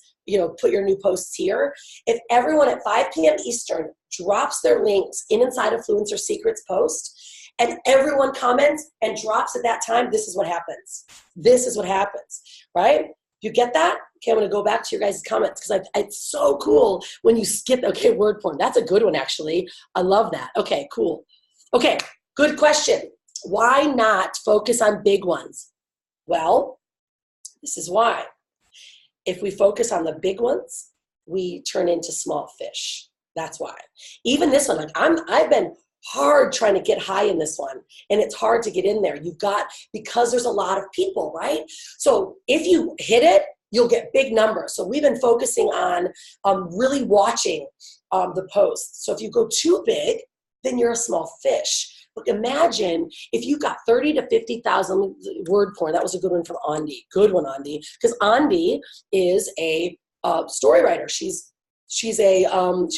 put your new posts here. If everyone at 5 p.m. Eastern drops their links inside Influencer Secrets post, and everyone comments and drops at that time, this is what happens. This is what happens, right? You get that? Okay, I'm going to go back to your guys' comments because it's so cool when you skip, okay, word porn. That's a good one, actually. I love that. Okay, cool. Okay, good question. Why not focus on big ones? Well, this is why. If we focus on the big ones, we turn into small fish. That's why. Even this one, I've been hard trying to get high in this one, and it's hard to get in there. Because there's a lot of people, right? So if you hit it, you'll get big numbers. So we've been focusing on really watching the posts. So if you go too big, then you're a small fish. Look, imagine if you got 30 to 50,000 word porn. That was a good one from Andi. Good one, Andi. Because Andi is a story writer. She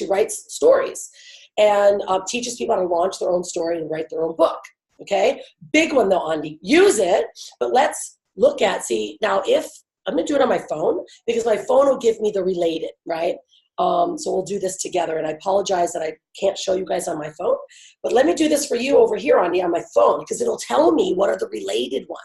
writes stories and teaches people how to launch their own story and write their own book. Okay? Big one though, Andi. Use it, but let's look at, now if, I'm going to do it on my phone because my phone will give me the related, right? So we'll do this together, and I apologize that I can't show you guys on my phone, but let me do this for you over here, Andi, on my phone, because it'll tell me what are the related ones.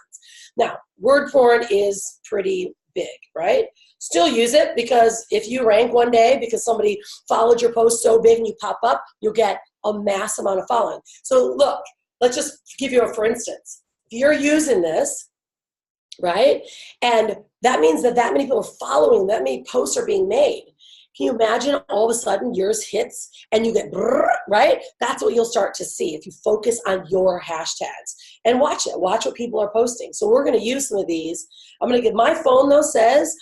Now, word porn is pretty big, right? Still use it, because if you rank one day because somebody followed your post so big and you pop up, you'll get a mass amount of following. So look, let's just give you a for instance. If you're using this, right, and that means that many people are following, that many posts are being made. Can you imagine all of a sudden yours hits and you get brrr, right? That's what you'll start to see if you focus on your hashtags. And watch it. Watch what people are posting. So we're going to use some of these. I'm going to get, my phone though says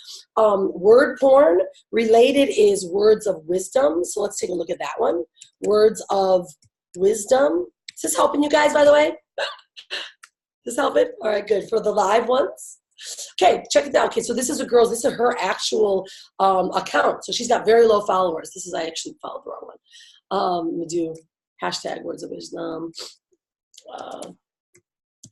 word porn. Related is words of wisdom. So let's take a look at that one. Words of wisdom. Is this helping you guys, by the way? Is this helping? All right, good. For the live ones. Okay, check it out. Okay, so this is a girl's. This is her actual account. So she's got very low followers. I actually followed the wrong one. Let me do hashtag words of wisdom.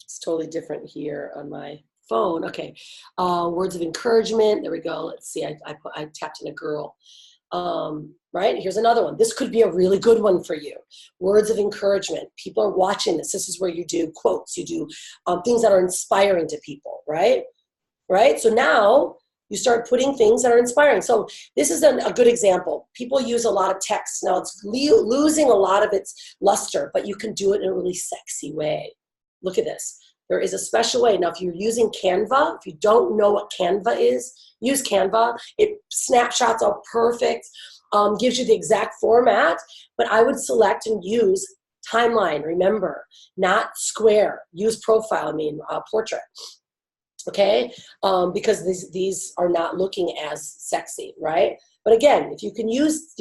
It's totally different here on my phone. Okay, words of encouragement. There we go. Let's see. I tapped in a girl. Right, here's another one. This could be a really good one for you. Words of encouragement. People are watching this. This is where you do quotes. You do things that are inspiring to people, right? Right? So now you start putting things that are inspiring. So this is a good example. People use a lot of text. Now it's losing a lot of its luster, but you can do it in a really sexy way. Look at this. There is a special way. Now, if you're using Canva, if you don't know what Canva is, use Canva. It snapshots are perfect, gives you the exact format, but I would select and use timeline, remember, not square. Use profile, portrait. Okay, because these are not looking as sexy, right? But again, if you can use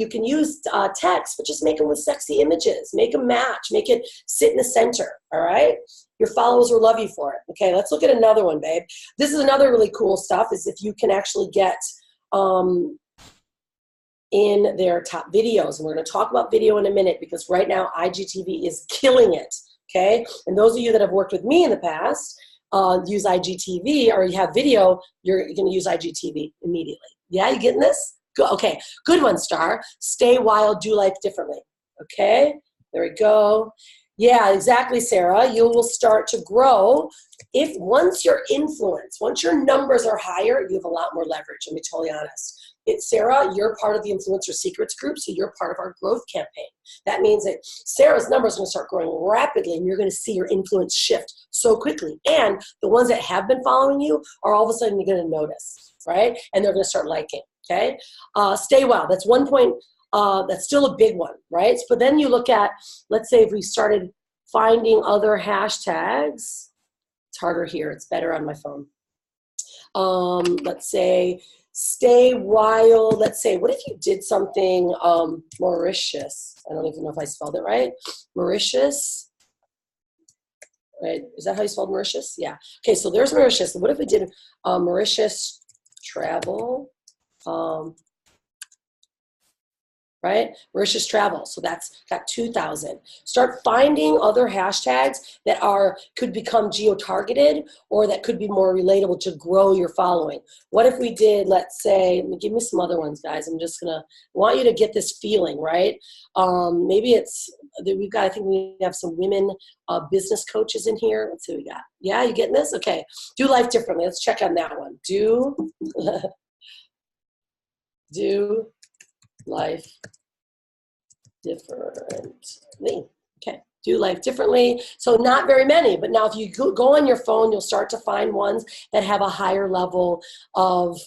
text, but just make them with sexy images, make them match, make it sit in the center. All right, your followers will love you for it. Okay, let's look at another one, babe. This is another really cool stuff. Is if you can actually get in their top videos, and we're going to talk about video in a minute because right now IGTV is killing it. Okay, and those of you that have worked with me in the past. Use IGTV or you have video, you're going to use IGTV immediately. Yeah, you getting this? Go, okay, good one, Star. Stay wild, do life differently. Okay, there we go. Yeah, exactly, Sarah. You will start to grow once your numbers are higher, you have a lot more leverage. Let me be totally honest. Sarah, you're part of the Influencer Secrets group, so you're part of our growth campaign. That means that Sarah's numbers are going to start growing rapidly, and you're going to see your influence shift so quickly. And the ones that have been following you are all of a sudden you're going to notice, right? And they're going to start liking, okay? Stay well. That's one point. That's still a big one, right? But then you look at, let's say if we started finding other hashtags. It's harder here. It's better on my phone. Let's say stay wild. Let's say, what if you did something Mauritius? I don't even know if I spelled it right. Mauritius. Right? Is that how you spelled Mauritius? Yeah. Okay, so there's Mauritius. What if we did Mauritius travel? Right? Mauritius travel. So that's got 2,000. Start finding other hashtags that could become geo-targeted or that could be more relatable to grow your following. What if we did, let's say, give me some other ones, guys. I'm just going to want you to get this feeling, right? Maybe I think we have some women business coaches in here. Let's see what we got. Yeah, you getting this? Okay. Do life differently. Let's check on that one. Do life differently. Okay, do life differently. So not very many, but now if you go on your phone, you'll start to find ones that have a higher level of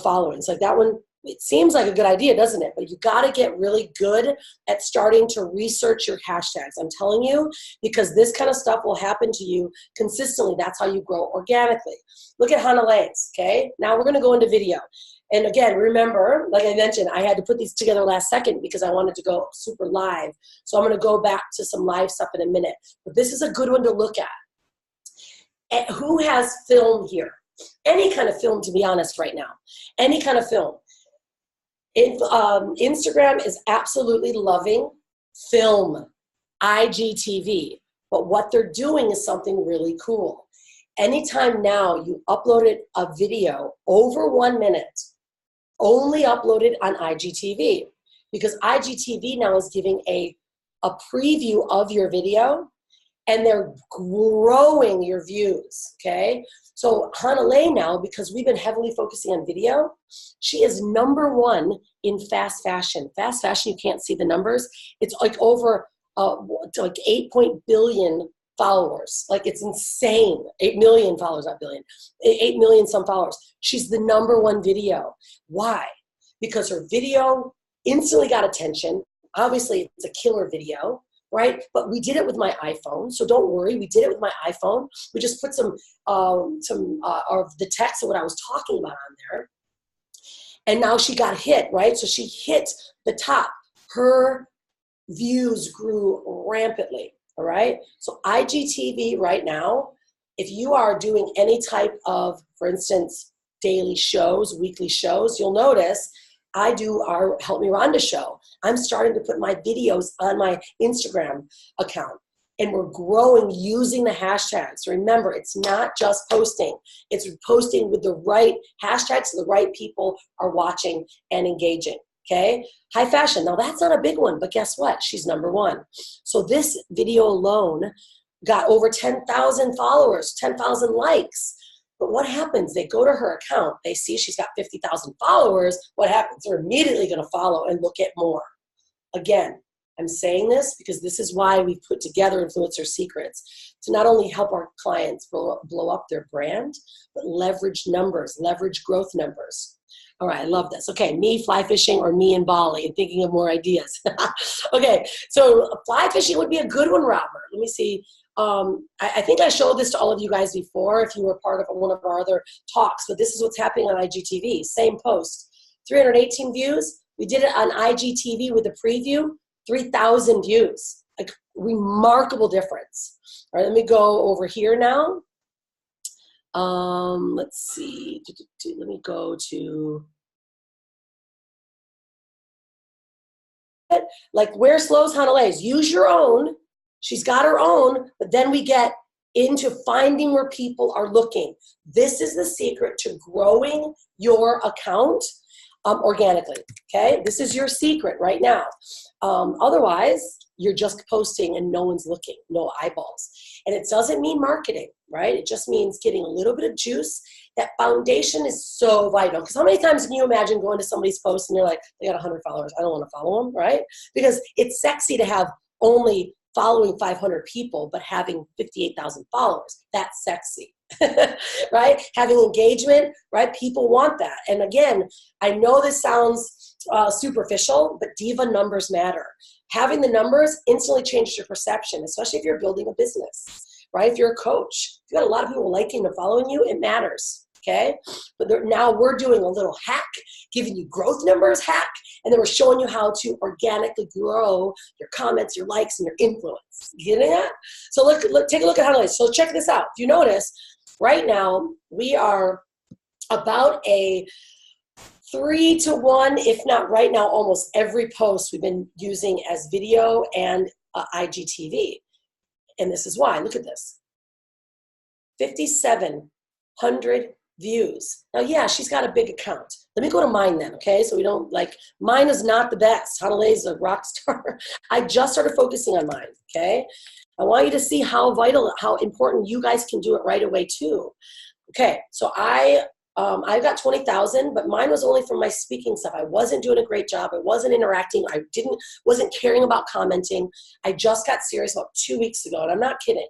followings. Like that one, it seems like a good idea, doesn't it? But you got to get really good at starting to research your hashtags. I'm telling you, because this kind of stuff will happen to you consistently. That's how you grow organically. Look at Hanalei's, okay? Now we're going to go into video. And again, remember, like I mentioned, I had to put these together last second because I wanted to go super live. So I'm going to go back to some live stuff in a minute. But this is a good one to look at. Who has film here? Any kind of film, to be honest, right now. Any kind of film. Instagram is absolutely loving film, IGTV. But what they're doing is something really cool. Anytime now you uploaded a video over 1 minute, only uploaded on IGTV, because IGTV now is giving a preview of your video and they're growing your views, okay? So Hanalei now, because we've been heavily focusing on video, she is #1 in fast fashion. Fast fashion, you can't see the numbers. It's like over like 8 billion followers. Like it's insane. 8 million followers, not billion. 8 million some followers. She's the #1 video. Why? Because her video instantly got attention. Obviously, it's a killer video, right? But we did it with my iPhone, so don't worry. We did it with my iPhone. We just put some of the text of what I was talking about on there. And now she got hit, right? So she hit the top. Her views grew rampantly, all right? So IGTV right now, if you are doing any type of, for instance, daily shows, weekly shows, you'll notice I do our Help Me Rhonda show. I'm starting to put my videos on my Instagram account, and we're growing using the hashtags. Remember, it's not just posting. It's posting with the right hashtags so the right people are watching and engaging, okay? High fashion, now that's not a big one, but guess what? She's number one. So this video alone got over 10,000 followers, 10,000 likes. But what happens? They go to her account. They see she's got 50,000 followers. What happens? They're immediately going to follow and look at more. Again, I'm saying this because this is why we put together Influencer Secrets, to not only help our clients blow up their brand, but leverage numbers, leverage growth numbers. All right, I love this. Okay, me fly fishing or me in Bali and thinking of more ideas. Okay, so fly fishing would be a good one, Robert. Let me see. I think I showed this to all of you guys before if you were part of one of our other talks, but this is what's happening on IGTV. Same post, 318 views. We did it on IGTV with a preview, 3,000 views. Like, remarkable difference. All right, let me go over here now. Let's see. Let me go to, like, where slows Hanalei? Use your own. She's got her own, but then we get into finding where people are looking. This is the secret to growing your account organically, okay? This is your secret right now. Otherwise, you're just posting and no one's looking, no eyeballs. And it doesn't mean marketing, right? It just means getting a little bit of juice. That foundation is so vital. Because how many times can you imagine going to somebody's post and you're like, they got 100 followers, I don't want to follow them, right? Because it's sexy to have only following 500 people, but having 58,000 followers. That's sexy, right? Having engagement, right? People want that. And again, I know this sounds superficial, but diva numbers matter. Having the numbers instantly changes your perception, especially if you're building a business, right? If you're a coach, if you got a lot of people liking and following you, it matters. Okay, but now we're doing a little hack, giving you growth numbers hack, and then we're showing you how to organically grow your comments, your likes, and your influence. You getting that? So take a look at Hanalei. So check this out. If you notice, right now we are about a 3-to-1, if not right now, almost every post we've been using as video and IGTV. And this is why. Look at this. 5,700 views. Now, yeah, she's got a big account. Let me go to mine then, okay? So we don't, like, mine is not the best. Hanalei's a rock star. I just started focusing on mine, okay? I want you to see how vital, how important you guys can do it right away too. Okay, so I got 20,000, but mine was only from my speaking stuff. I wasn't doing a great job. I wasn't interacting. Wasn't caring about commenting. I just got serious about 2 weeks ago, and I'm not kidding.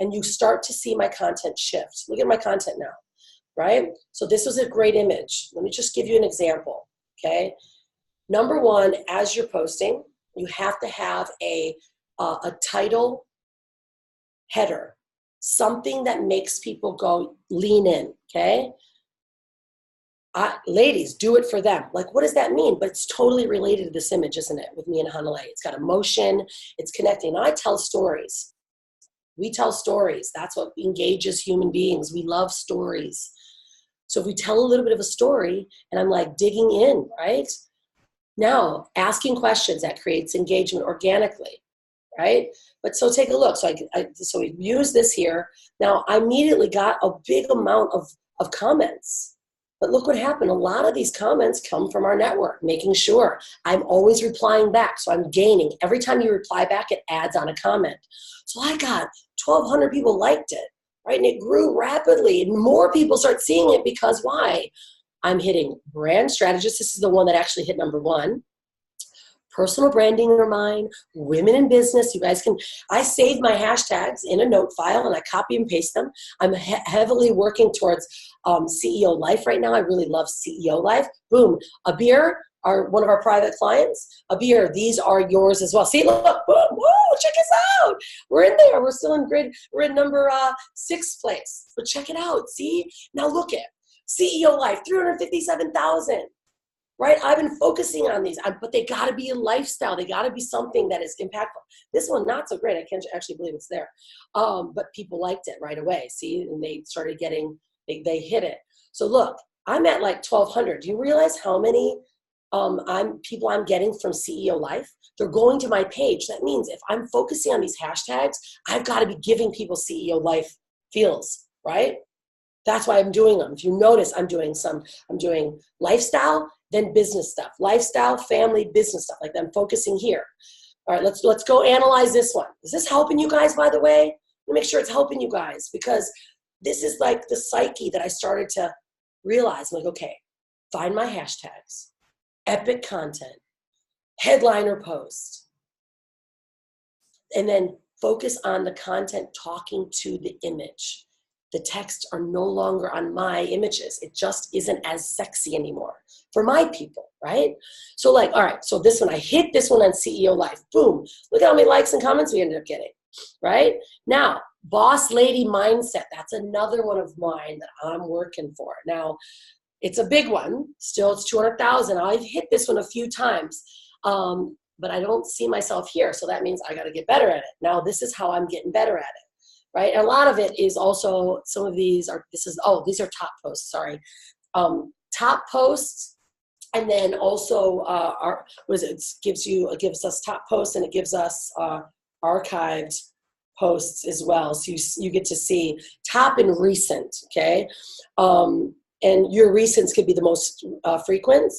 And you start to see my content shift. Look at my content now, right? So this was a great image. Let me just give you an example, okay? Number one, as you're posting, you have to have a title header, something that makes people go lean in, okay? Ladies, do it for them. Like, what does that mean? But it's totally related to this image, isn't it? With me and Hanalei. It's got emotion. It's connecting. Now, I tell stories. We tell stories. That's what engages human beings. We love stories. So if we tell a little bit of a story, and I'm like digging in, right? Now, asking questions, that creates engagement organically, right? But so take a look. So so we use this here. Now, I immediately got a big amount of comments. But look what happened. A lot of these comments come from our network, making sure I'm always replying back. So I'm gaining. Every time you reply back, it adds on a comment. So I got 1,200 people liked it, right? And it grew rapidly. And more people start seeing it because why? I'm hitting brand strategists. This is the one that actually hit number one. Personal branding are mine, women in business. You guys can, I save my hashtags in a note file and I copy and paste them. I'm heavily working towards CEO Life right now. I really love CEO Life. Boom, Abir, one of our private clients. Abir, these are yours as well. See, look, boom, whoa, check us out. We're in there. We're still in grid. We're in number 6th place. But check it out. See, now look at CEO Life, 357,000. right? I've been focusing on these, but they got to be a lifestyle. They got to be something that is impactful. This one, not so great. I can't actually believe it's there. But people liked it right away. See, and they started getting, they hit it. So look, I'm at like 1,200. Do you realize how many people I'm getting from CEO Life? They're going to my page. That means if I'm focusing on these hashtags, I've got to be giving people CEO Life feels, right? That's why I'm doing them. If you notice, I'm doing lifestyle, then business stuff. Lifestyle, family, business stuff. Like I'm focusing here. All right, let's go analyze this one. Is this helping you guys, by the way? Let me make sure it's helping you guys, because this is like the psyche that I started to realize. I'm like, okay, find my hashtags, epic content, headliner post, and then focus on the content talking to the image. The texts are no longer on my images. It just isn't as sexy anymore for my people, right? So like, all right, so this one, I hit this one on CEO Life. Boom. Look at how many likes and comments we ended up getting, right? Now, boss lady mindset. That's another one of mine that I'm working for. Now, it's a big one. Still, it's 200,000. I've hit this one a few times, but I don't see myself here. So that means I got to get better at it. Now, this is how I'm getting better at it. Right? And a lot of it is also, some of these are, these are top posts, sorry. Top posts, and then also it gives us top posts, and it gives us archived posts as well. So you get to see top and recent, okay? And your recents could be the most frequent,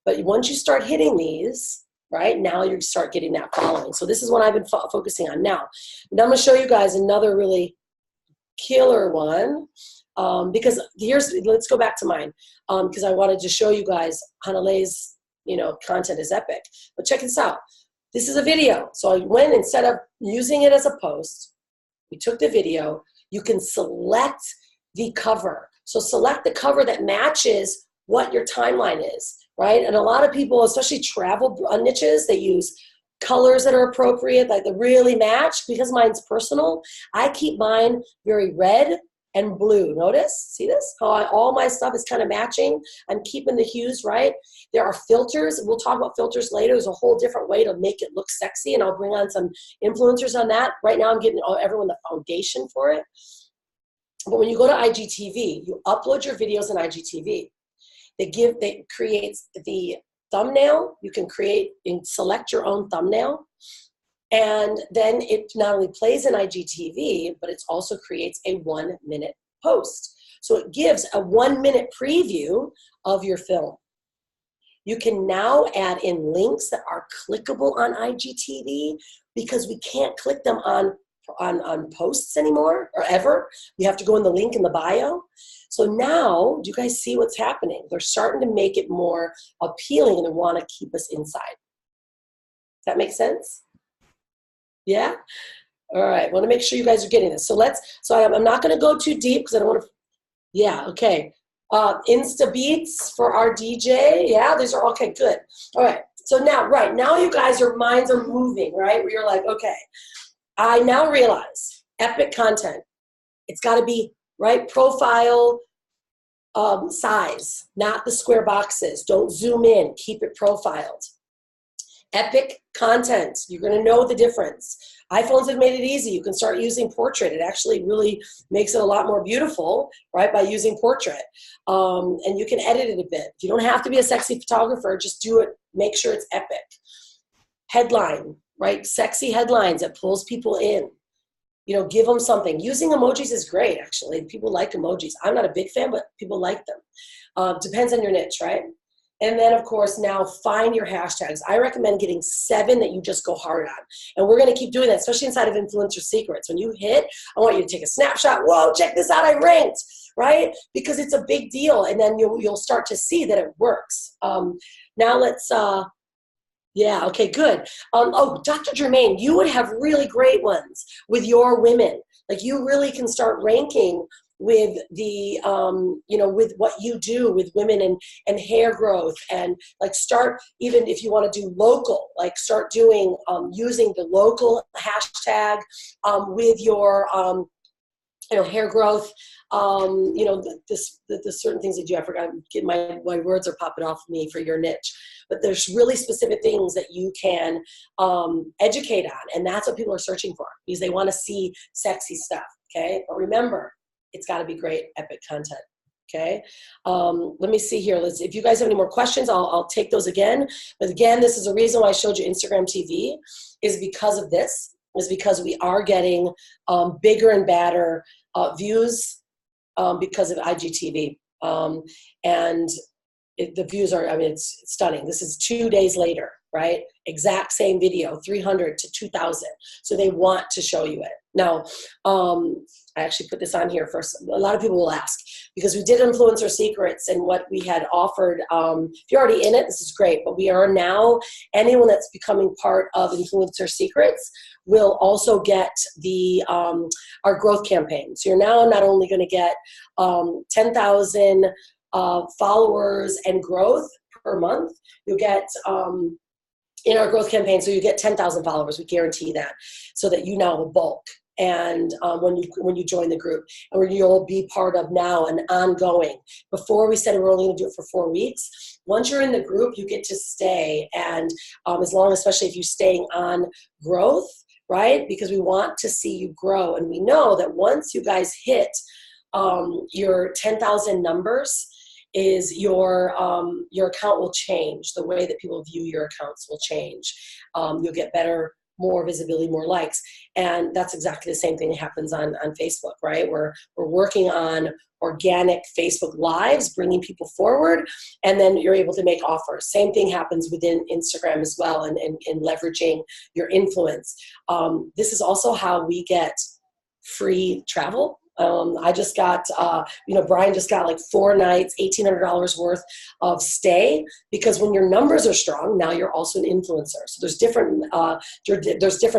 but once you start hitting these, right, now you start getting that following. So this is what I've been focusing on now. And I'm going to show you guys another really killer one, because let's go back to mine, because I wanted to show you guys Hanalei's, content is epic. But check this out. This is a video. So I went, instead of using it as a post, we took the video. You can select the cover. So select the cover that matches what your timeline is. Right? And a lot of people, especially travel niches, they use colors that are appropriate, like they really match. Because mine's personal, I keep mine very red and blue. Notice? See this? How all my stuff is kind of matching. I'm keeping the hues right. There are filters. We'll talk about filters later. There's a whole different way to make it look sexy, and I'll bring on some influencers on that. Right now I'm getting everyone the foundation for it. But when you go to IGTV, you upload your videos in IGTV. They create the thumbnail. You can create and select your own thumbnail. And then it not only plays in IGTV, but it also creates a 1-minute post. So it gives a 1-minute preview of your film. You can now add in links that are clickable on IGTV, because we can't click them on posts anymore, or ever. You have to go in the link in the bio. So now, do you guys see what's happening? They're starting to make it more appealing, and they want to keep us inside. Does that make sense? Yeah? All right, I want to make sure you guys are getting this. So I'm not going to go too deep, because I don't want to, yeah, okay. Insta beats for our DJ. Yeah, these are, okay, good. All right, so now you guys, your minds are moving, right? Where you're like, okay, I now realize epic content. It's got to be right profile size, not the square boxes. Don't zoom in. Keep it profiled. Epic content. You're going to know the difference. iPhones have made it easy. You can start using portrait. It actually really makes it a lot more beautiful, right, by using portrait. And you can edit it a bit. You don't have to be a sexy photographer. Just do it. Make sure it's epic. Headline, right? Sexy headlines that pulls people in. Give them something. Using emojis is great, actually. People like emojis. I'm not a big fan, but people like them. Depends on your niche, right? And then, of course, now find your hashtags. I recommend getting 7 that you just go hard on. And we're going to keep doing that, especially inside of Influencer Secrets. When you hit, I want you to take a snapshot. Whoa, check this out. I ranked, right? Because it's a big deal. And then you'll start to see that it works. Now let's... Yeah, okay, good. Dr. Germain, you would have really great ones with your women. Like, you really can start ranking with the, with what you do with women and hair growth, and like start, even if you want to do local, like start doing, using the local hashtag with your hair growth, the certain things that you, I forgot, my words are popping off of me for your niche, but there's really specific things that you can educate on. And that's what people are searching for, because they want to see sexy stuff. Okay. But remember, it's got to be great, epic content. Okay. Let me see here. If you guys have any more questions, I'll take those again. But again, this is a reason why I showed you Instagram TV, is because of this. Is because we are getting bigger and badder views because of IGTV. And the views are, I mean, it's stunning. This is 2 days later, right? Exact same video, 300 to 2,000. So they want to show you it. Now, I actually put this on here first. A lot of people will ask, because we did Influencer Secrets, and what we had offered, if you're already in it, this is great, but we are now, anyone that's becoming part of Influencer Secrets will also get the our growth campaign. So you're now not only going to get 10,000 followers and growth per month, you'll get in our growth campaign, so you get 10,000 followers, we guarantee that, so that you now have a bulk. And when you join the group, and where you'll be part of now and ongoing. Before, we said we were only going to do it for 4 weeks. Once you're in the group, you get to stay, and as long, especially if you're staying on growth, right? Because we want to see you grow, and we know that once you guys hit your 10,000 numbers, is your account will change. The way that people view your accounts will change. You'll get better, more visibility, more likes. And that's exactly the same thing that happens on Facebook, right? We're working on organic Facebook Lives, bringing people forward, and then you're able to make offers. Same thing happens within Instagram as well, and leveraging your influence. This is also how we get free travel. I just got, Brian just got like 4 nights, $1,800 worth of stay, because when your numbers are strong, now you're also an influencer. So there's different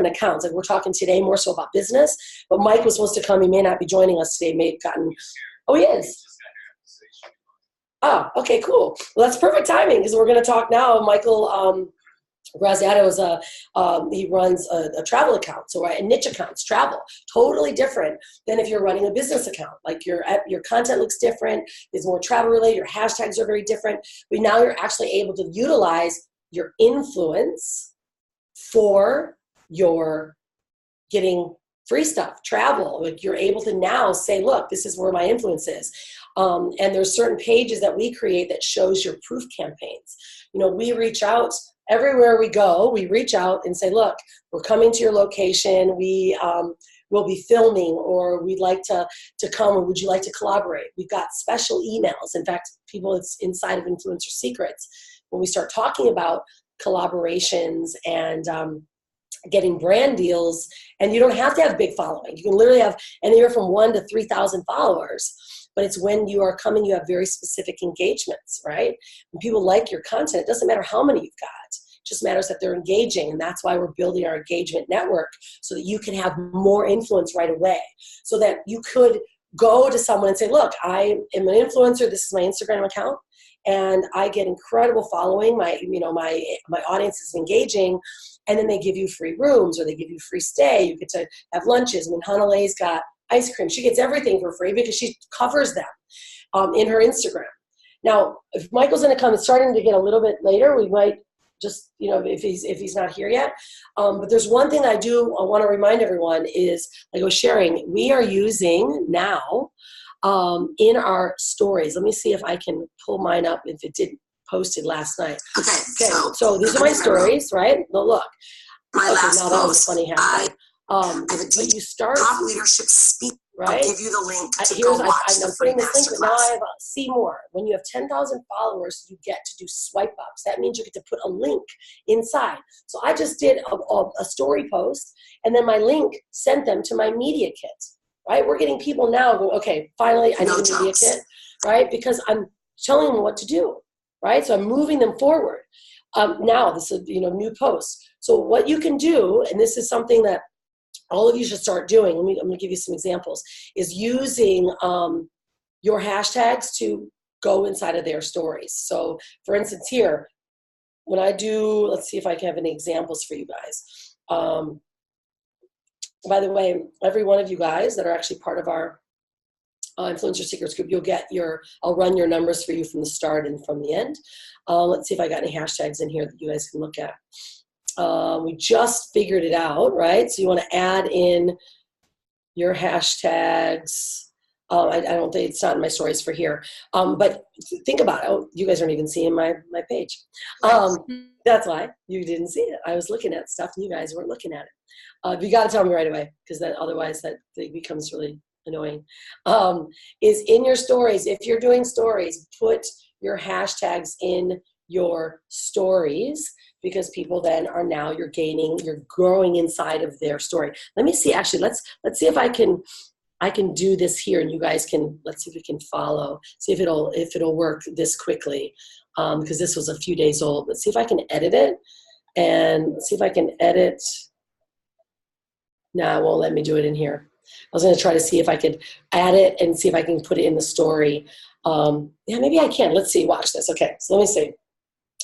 accounts. Like we're talking today more so about business, but Mike was supposed to come. He may not be joining us today. May have gotten, oh, he is. Oh, okay, cool. Well, that's perfect timing, because we're going to talk now. Michael, Graziato is he runs a travel account, so right, and niche accounts, travel, totally different than if you're running a business account. Like your content looks different, there's more travel related, your hashtags are very different, but now you're actually able to utilize your influence for your getting free stuff, travel. Like you're able to now say, look, this is where my influence is. And there's certain pages that we create that shows your proof campaigns. We reach out everywhere we go. We reach out and say, look, we're coming to your location. We will be filming, or we'd like to come, or would you like to collaborate? We've got special emails. In fact, people, it's inside of Influencer Secrets. When we start talking about collaborations and getting brand deals, and you don't have to have big following. You can literally have anywhere from 1 to 3,000 followers, but it's when you are coming, you have very specific engagements, right? When people like your content, it doesn't matter how many you've got. It just matters that they're engaging, and that's why we're building our engagement network, so that you can have more influence right away, so that you could go to someone and say, look, I am an influencer, this is my Instagram account, and I get incredible following, my audience is engaging, and then they give you free rooms, or they give you free stay, you get to have lunches. I mean, Hanalei's got ice cream. She gets everything for free because she covers them in her Instagram. Now, if Michael's going to come, it's starting to get a little bit later. We might just, if he's not here yet. But there's one thing I want to remind everyone is, like I was sharing, we are using now in our stories. Let me see if I can pull mine up if it didn't posted last night. Okay, so these are my stories, right? Well, look. My last now that was a post, funny hashtag. But you start, top leadership speak. right? I'll give you the link to go watch I'm putting this link, but now I have see more. When you have 10,000 followers, you get to do swipe ups. That means you get to put a link inside. So I just did a story post, and then my link sent them to my media kit, right? We're getting people now go, okay, finally I need a media kit, right? Because I'm telling them what to do, right? So I'm moving them forward. Now this is, new posts. So what you can do, and this is something that all of you should start doing, I'm going to give you some examples, is using your hashtags to go inside of their stories. So for instance here, when I do, let's see if I can have any examples for you guys. by the way, every one of you guys that are actually part of our Influencer Secrets group, you'll get I'll run your numbers for you from the start and from the end. Let's see if I got any hashtags in here that you guys can look at. We just figured it out, right? So you want to add in your hashtags. I don't think it's not in my stories for here. But think about it. Oh, you guys aren't even seeing my page. That's why you didn't see it. I was looking at stuff and you guys weren't looking at it. You got to tell me right away, because then otherwise that thing becomes really annoying. Is in your stories. If you're doing stories, put your hashtags in your stories, because people then are now you're growing inside of their story. Let me see. Actually, let's see if I can do this here, and you guys can, let's see if we can follow, see if it'll work this quickly, because this was a few days old. Let's see if I can edit it, and see if I can edit. No, it won't let me do it in here. I was going to try to see if I could add it and see if I can put it in the story. Yeah, maybe I can. Let's see. Watch this. Okay, so let me see.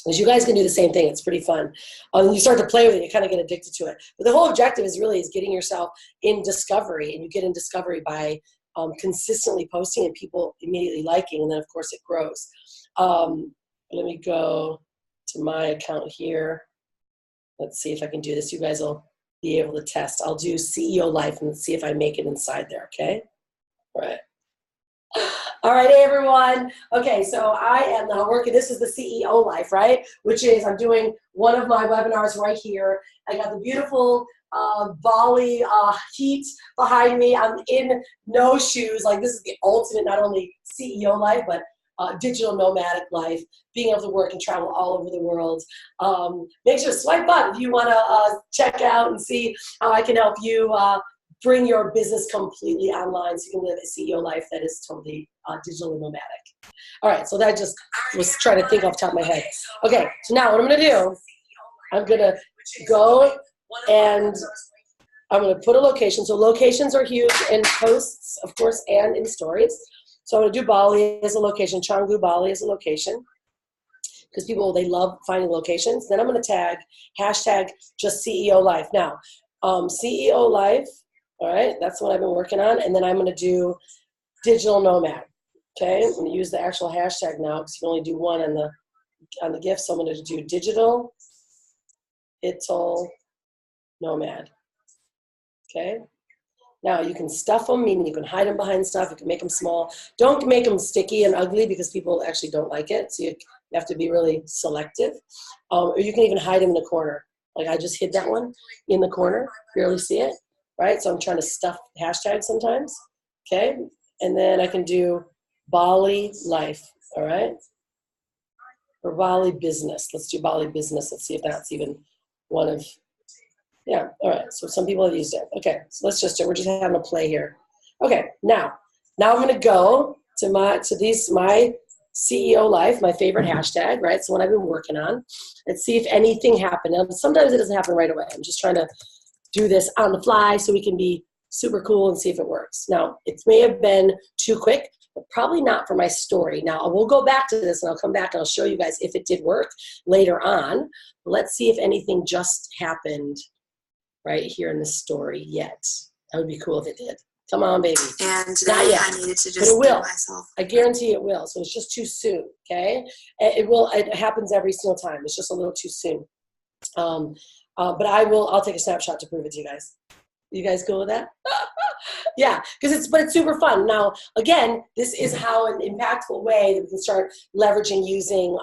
Because you guys can do the same thing. It's pretty fun. You start to play with it, you kind of get addicted to it. But the whole objective is getting yourself in discovery, and you get in discovery by consistently posting and people immediately liking, and then of course it grows. Let me go to my account here. Let's see if I can do this. You guys will be able to test. I'll do CEO Life and see if I make it inside there, okay? All right, hey everyone. Okay, so I am now working, this is the CEO Life, right? Which is, I'm doing one of my webinars right here. I got the beautiful Bali heat behind me. I'm in no shoes. Like, this is the ultimate, not only CEO life, but digital nomadic life, being able to work and travel all over the world. Make sure to swipe up if you want to check out and see how I can help you bring your business completely online so you can live a CEO life that is totally digitally nomadic. All right, so that just was trying to think off the top of my head. Okay, so now what I'm going to do, I'm going to go and I'm going to put a location. So locations are huge in posts, of course, and in stories. So I'm going to do Bali as a location, Canggu, Bali as a location, because people, they love finding locations. Then I'm going to tag hashtag just CEO Life. Now, CEO Life, all right, that's what I've been working on. And then I'm going to do digital nomad. Okay, I'm going to use the actual hashtag now because you can only do one on the gift. So I'm going to do digital nomad. Okay. Now you can stuff them, meaning you can hide them behind stuff. You can make them small. Don't make them sticky and ugly because people actually don't like it. So you have to be really selective. Or you can even hide them in the corner. Like I just hid that one in the corner. Barely see it, right? So I'm trying to stuff hashtags sometimes. Okay. And then I can do Bali life. All right. Or Bali business. Let's do Bali business. Let's see if that's even one of. Yeah, all right, so some people have used it. Okay, so we're just having a play here. Okay, now I'm gonna go to my CEO Life, my favorite hashtag, right? It's the one I've been working on. Let's see if anything happened. Now, sometimes it doesn't happen right away. I'm just trying to do this on the fly so we can be super cool and see if it works. Now, it may have been too quick, but probably not for my story. Now, we'll go back to this and I'll come back and I'll show you guys if it did work later on. Let's see if anything just happened right here in the story yet. That would be cool if it did. Come on, baby. And not yet, I needed to just but it will. myself. I guarantee it will. So it's just too soon, okay? It will. It happens every single time. It's just a little too soon. But I'll take a snapshot to prove it to you guys. You guys cool with that? Yeah, because it's super fun. Now, again, this is how an impactful way that we can start leveraging using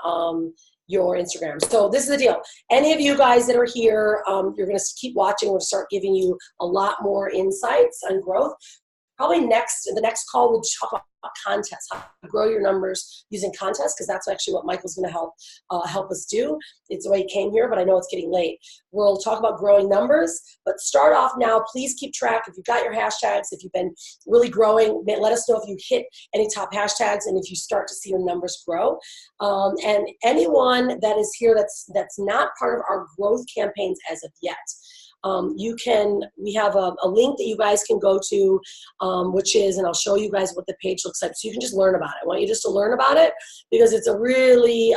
your Instagram. So this is the deal. Any of you guys that are here, you're going to keep watching. We're going to start giving you a lot more insights on growth. Probably the next call, we'll talk about contests, how to grow your numbers using contests, because that's actually what Michael's going to help us do. It's the way he came here, but I know it's getting late. We'll talk about growing numbers, but start off now. Please keep track. If you've got your hashtags, if you've been really growing, let us know if you hit any top hashtags and if you start to see your numbers grow. And anyone that is here that's not part of our growth campaigns as of yet, we have a link that you guys can go to, which is, and I'll show you guys what the page looks like so you can just learn about it. I want you just to learn about it because it's a really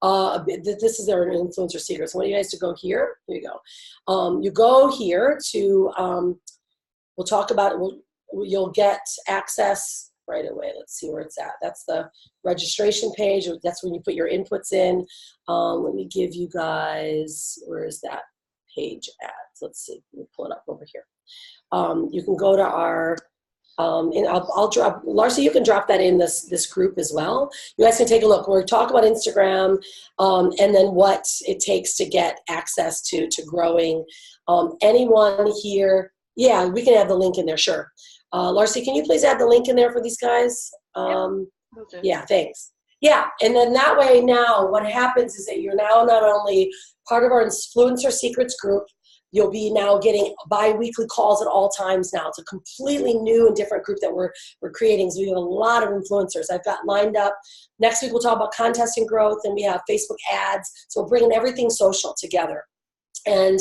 This is their influencer secrets. I want you guys to go here. Here you go. You go here to, we'll talk about it. You'll get access right away. Let's see where it's at. That's the registration page. That's when you put your inputs in. Let me give you guys, where is that page at? Let's see. Let me pull it up over here. You can go to our, and I'll drop, Larcy, you can drop that in this group as well. You guys can take a look. We're talking about Instagram and then what it takes to get access to growing. Anyone here, yeah, we can add the link in there, sure. Larcy, can you please add the link in there for these guys? Yeah, thanks. Yeah, and then that way now what happens is that you're now not only part of our Influencer Secrets group, you'll be now getting bi-weekly calls at all times now. It's a completely new and different group that we're creating. So we have a lot of influencers I've got lined up. Next week we'll talk about contest and growth, and we have Facebook ads. So we're bringing everything social together. And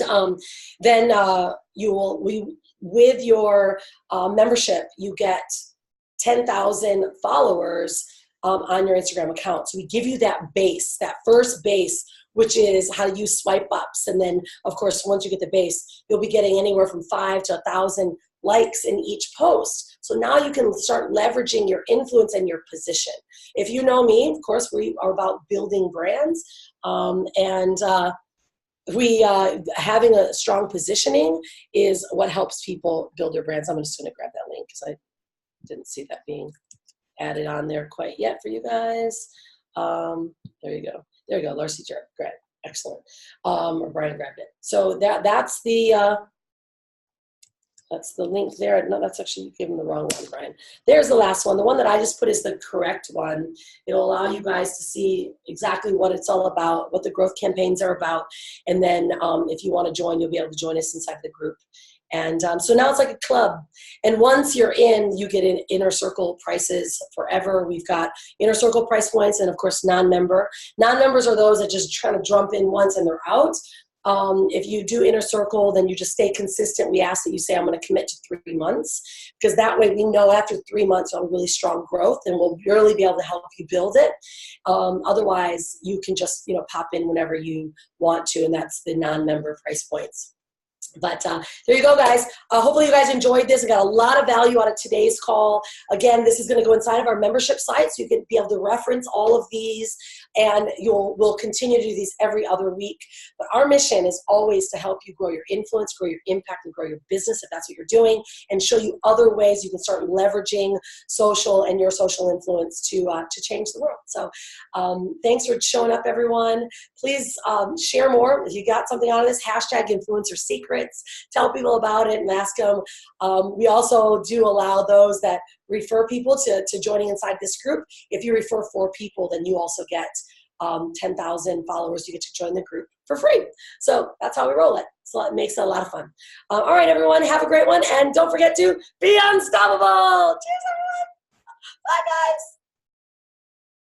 then with your membership, you get 10,000 followers on your Instagram account. So we give you that base, that first base, which is how to use swipe ups. And then, of course, once you get the base, you'll be getting anywhere from 5 to 1,000 likes in each post. So now you can start leveraging your influence and your position. If you know me, of course, we are about building brands. Having a strong positioning is what helps people build their brands. I'm just going to grab that link because I didn't see that being added on there quite yet for you guys. There you go. There you go. Larcy grabbed. Excellent. Or Brian grabbed it. So that's the link there. No, that's actually, you gave him the wrong one, Brian. There's the last one. The one that I just put is the correct one. It'll allow you guys to see exactly what it's all about, what the growth campaigns are about. And then if you want to join, you'll be able to join us inside the group. And so now it's like a club. And once you're in, you get in inner circle prices forever. We've got inner circle price points and, of course, non-member. Non-members are those that just try to jump in once and they're out. If you do inner circle, then you just stay consistent. We ask that you say, I'm going to commit to 3 months, because that way we know after 3 months you'll have really strong growth and we'll really be able to help you build it. Otherwise, you can just pop in whenever you want to, and that's the non-member price points. But there you go, guys. Hopefully you guys enjoyed this and got a lot of value out of today's call. Again, this is going to go inside of our membership site, so you can be able to reference all of these, and we'll continue to do these every other week. But our mission is always to help you grow your influence, grow your impact, and grow your business if that's what you're doing, and show you other ways you can start leveraging social and your social influence to change the world. So thanks for showing up, everyone. Please share more. If you got something out of this, #Influencer Secrets. Tell people about it and ask them. We also do allow those that refer people to joining inside this group. If you refer 4 people, then you also get 10,000 followers. You get to join the group for free. So that's how we roll it. So it makes it a lot of fun. All right, everyone, have a great one. And don't forget to be unstoppable. Cheers, everyone. Bye, guys.